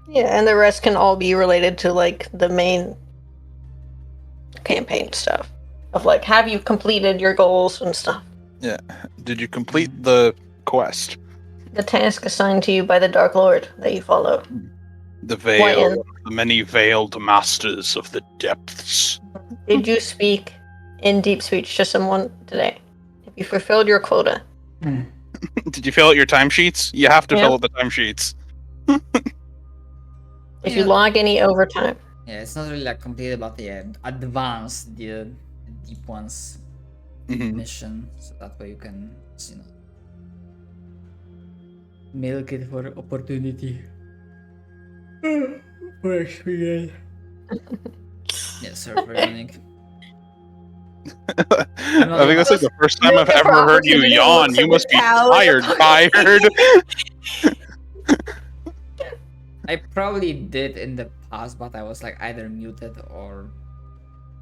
Yeah, and the rest can all be related to like the main campaign stuff. Of like, have you completed your goals and stuff? Yeah. Did you complete the quest? The task assigned to you by the Dark Lord that you follow. The veil, Why, the many veiled masters of the depths. Did you speak in deep speech to someone today? Have you fulfilled your quota? Did you fill out your timesheets? You have to Yeah. fill out the timesheets. Did you log any overtime? Yeah, it's not really like completed, but yeah, advance the deep ones Mhm. mission, so that way you can, milk it for opportunity. For experience. Yeah, sorry for yawning. I think that's like the first time I've ever heard you yawn. You must be tired. I probably did in the past, but I was like either muted or.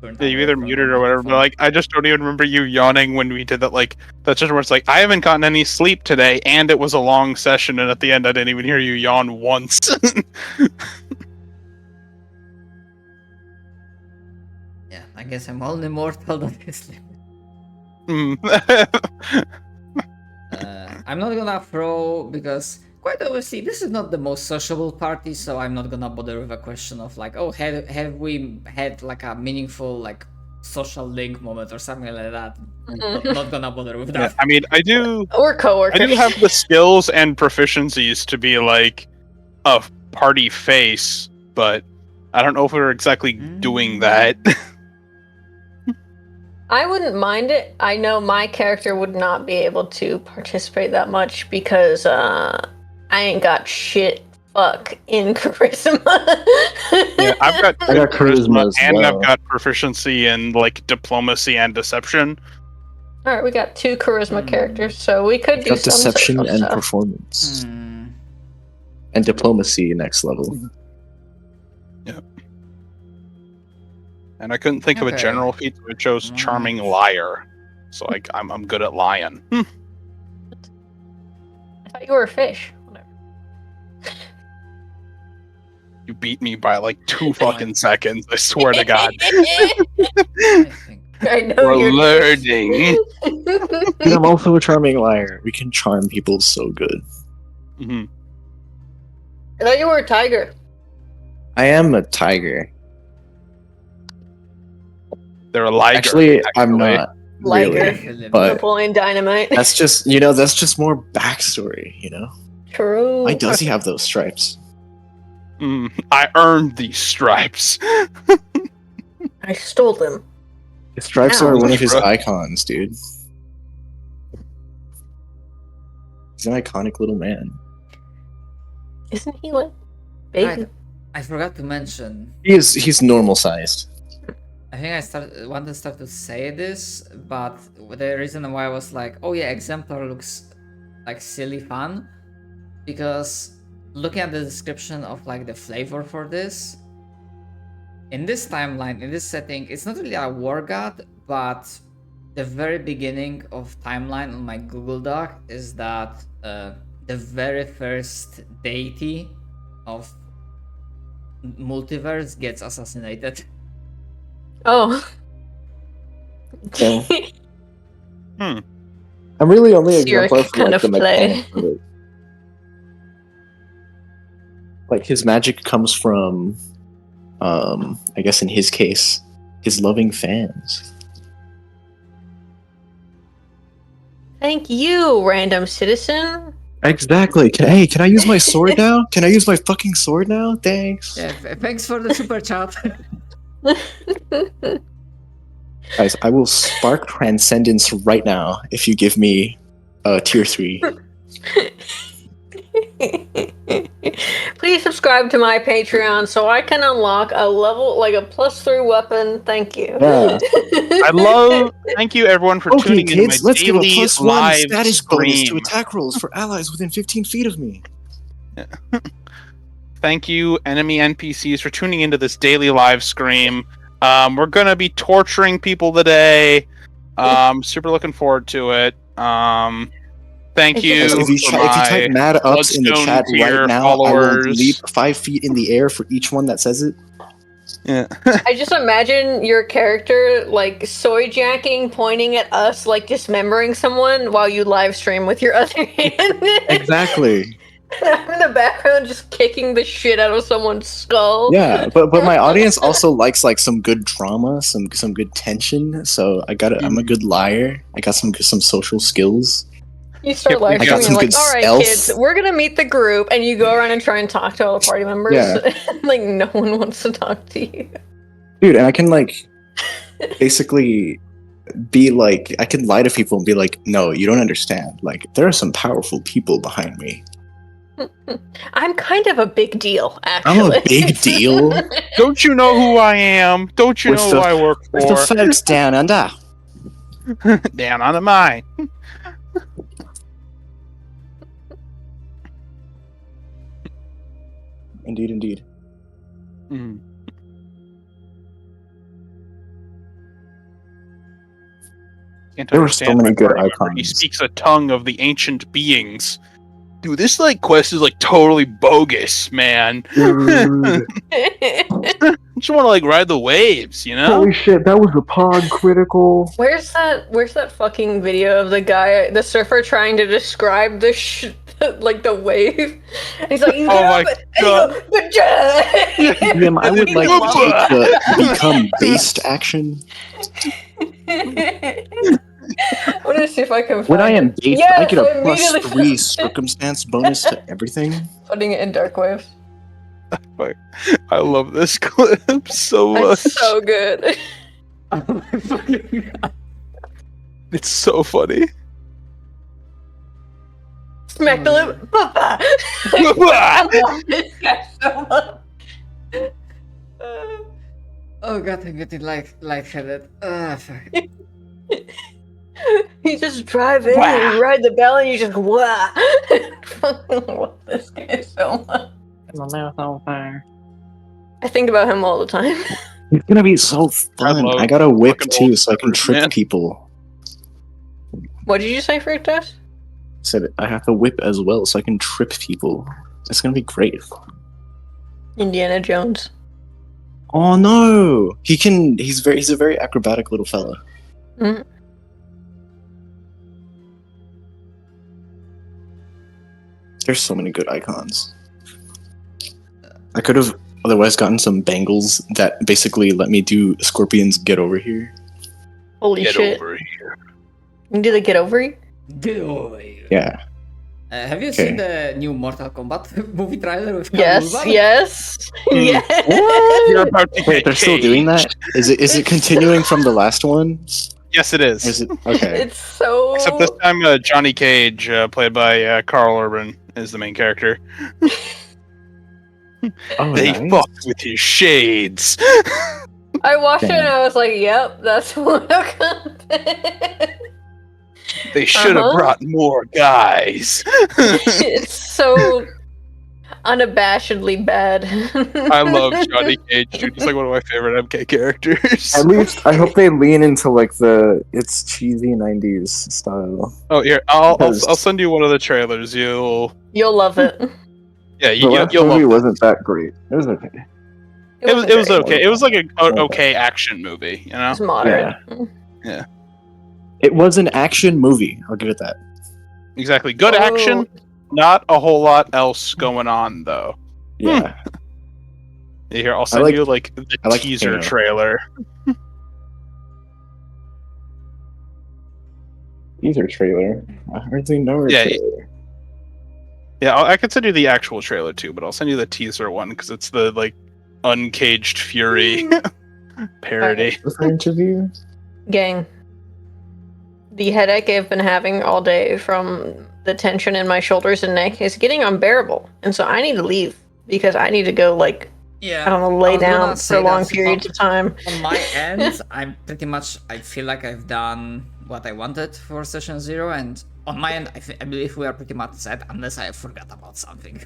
Yeah, you either muted or whatever, but like I just don't even remember you yawning when we did that. Like that's just where it's like I haven't gotten any sleep today, and it was a long session, and at the end I didn't even hear you yawn once. Yeah, I guess I'm only mortal that is. I'm not gonna throw because quite obviously this is not the most sociable party, so I'm not gonna bother with a question of like, oh, have we had like a meaningful like social link moment or something like that. Not gonna bother with that. Yeah, I mean, I do. Or coworkers. I do have the skills and proficiencies to be like a party face, but I don't know if we're exactly doing that. I wouldn't mind it. I know my character would not be able to participate that much because I ain't got shit fuck in charisma. Yeah, I got charisma as and well. I've got proficiency in like diplomacy and deception. All right, we got 2 charisma characters, so we could do Got some deception social and stuff. performance. And diplomacy next level. Yeah. And I couldn't think of a Okay. general feat, so I chose charming liar. So like I'm good at lying. I thought you were a fish. Whatever. You beat me by like 2 fucking seconds. I swear to God. I think. I know We're you're learning. Dude, I'm also a charming liar. We can charm people so good. Hmm. I thought you were a tiger. I am a tiger. They're a liger. Actually, I'm not Liger. really. But Napoleon Dynamite. that's just more backstory, True. Why does he have those stripes? I earned these stripes. I stole them. The stripes Ow. are one of his Bro. icons, dude. He's an iconic little man. Isn't he like big? Right. I forgot to mention. He's normal sized. I think I wanted to start to say this, but the reason why I was like, oh yeah, Exemplar looks like silly fun, because looking at the description of like the flavor for this, in this timeline, in this setting, it's not really a war god, but the very beginning of timeline on my Google Doc is that the very first deity of multiverse gets assassinated. Oh. Okay. I'm really only You're exemplar for kind like of the play. mechanics of it. Like his magic comes from, I guess in his case, his loving fans. Thank you, random citizen. Exactly. Can I use my sword now? Can I use my fucking sword now? Thanks. Yeah, thanks for the super chat. Guys, I will spark transcendence right now if you give me tier 3. Please subscribe to my Patreon so I can unlock a level, like a +3 weapon. Thank you. Yeah. Thank you everyone for Okay, tuning in kids, to my let's give a daily +1 live status bonus to stream. attack rolls for allies within 15 feet of me. Thank you, enemy NPCs, for tuning into this daily live stream. We're gonna be torturing people today. Super looking forward to it. Thank you. Guys, if you for type my mad ups in the Bloodstone chat tier right now, I will followers. leap 5 feet in the air for each one that says it. Yeah. I just imagine your character like soy jacking, pointing at us, like dismembering someone while you live stream with your other hand. Exactly. I'm in the background just kicking the shit out of someone's skull. Yeah, but my audience also likes like some good drama, some good tension. So I'm a good liar. I got some social skills. You start live I got streaming, some you're like, good all right, stealth." kids, we're gonna meet the group, and you go around and try and talk to all the party members. Yeah. Like, no one wants to talk to you. Dude, and I can like basically be like, I can lie to people and be like, no, you don't understand. Like, there are some powerful people behind me. I'm kind of a big deal, actually. I'm a big deal. Don't you know who I am? Don't you With know the- who I work With the for? folks down under. Down on the mine. Indeed, indeed. Mm. Can't There were so understand many my good party member. He icons. speaks a tongue of the ancient beings. Dude, this like quest is like totally bogus, man. Dude. I just want to like ride the waves, you know? Holy shit, that was a pod critical. Where's that fucking video of the guy, the surfer, trying to describe the like the wave? And he's like, you Oh get my up and you go, good job. DM, I would like to take the become based action. I want to see if I can find When I am it. based, Yes, I get a immediately +3 found it. circumstance bonus to everything. Putting it in dark waves. I love this clip so much. It's so good. Oh my fucking god. It's so funny. Smack the lip. Papa. I love this guy so much. Oh god, I'm getting lightheaded. Fuck. You just drive in and you ride the bell and you just wah. Fucking love this guy so much. My mouth on fire. I think about him all the time. It's gonna be so fun. love I got a whip fucking too, old so I can surfers, trip man. people. What did you say, Fructose? Said I have to whip as well, so I can trip people. It's gonna be great. Indiana Jones. Oh no! He's a very acrobatic little fella. Mm. There's so many good icons. I could have otherwise gotten some bangles that basically let me do Scorpion's Get Over Here. Holy Get shit. over here. You did it get over you? Get over here. Yeah. Have you Okay. seen the new Mortal Kombat movie trailer with Yes, Kaluza? yes. Yes. You're about to Wait, get they're still doing that? Is it continuing from the last one? Yes, it Or is. is it okay? It's so. Except this time, Johnny Cage, played by Carl Urban, is the main character. Oh, They nice. fucked with his shades. I watched it and Damn. I was like, yep, that's what I'm They should have Uh-huh. brought more guys. It's so unabashedly bad. I love Johnny Cage, dude. He's like one of my favorite MK characters. At least I hope they lean into like it's cheesy 90s style. Oh, here, I'll Because- send you one of the trailers. You'll You'll love it. yeah, The last you'll movie love it. wasn't that great. It was okay. It was very okay. good. It was like a okay action movie, you know. It's moderate. It was an action movie. I'll give it that. Exactly. Good Oh. action. Not a whole lot else going on though. Yeah. Here, I'll send like- you like the I like teaser Kano. trailer. Teaser trailer. I hardly know her Yeah, trailer. Yeah, I could send you the actual trailer too, but I'll send you the teaser one because it's the like Uncaged Fury parody. With her interview? Gang. The headache I've been having all day from the tension in my shoulders and neck is getting unbearable. And so I need to leave because I need to go, like, Yeah. I don't know, I lay was gonna down say for long that's periods not- of time. On my end, I feel like I've done what I wanted for session 0, and on my end, I believe we are pretty much set unless I forgot about something.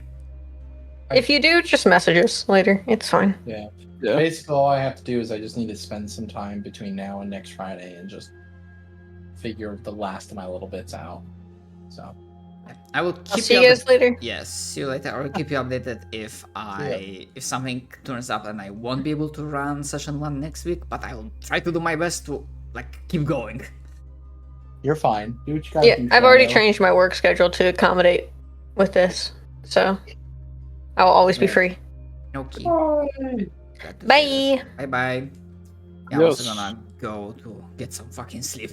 If you do, just message us later. It's fine. Yeah. Yeah. Basically, all I have to do is I just need to spend some time between now and next Friday and just figure the last of my little bits out. So, I will I'll keep see you you guys updated. later. Yes, see you later. I will keep you updated if if something turns up and I won't be able to run session 1 next week, but I will try to do my best to keep going. you're fine. Do what you gotta Yeah, do. I've already Shadow. changed my work schedule to accommodate with this. So I will always be Yeah. free. Okay. Bye. Bye bye. Yeah, I'm also Yes. gonna go to get some fucking sleep.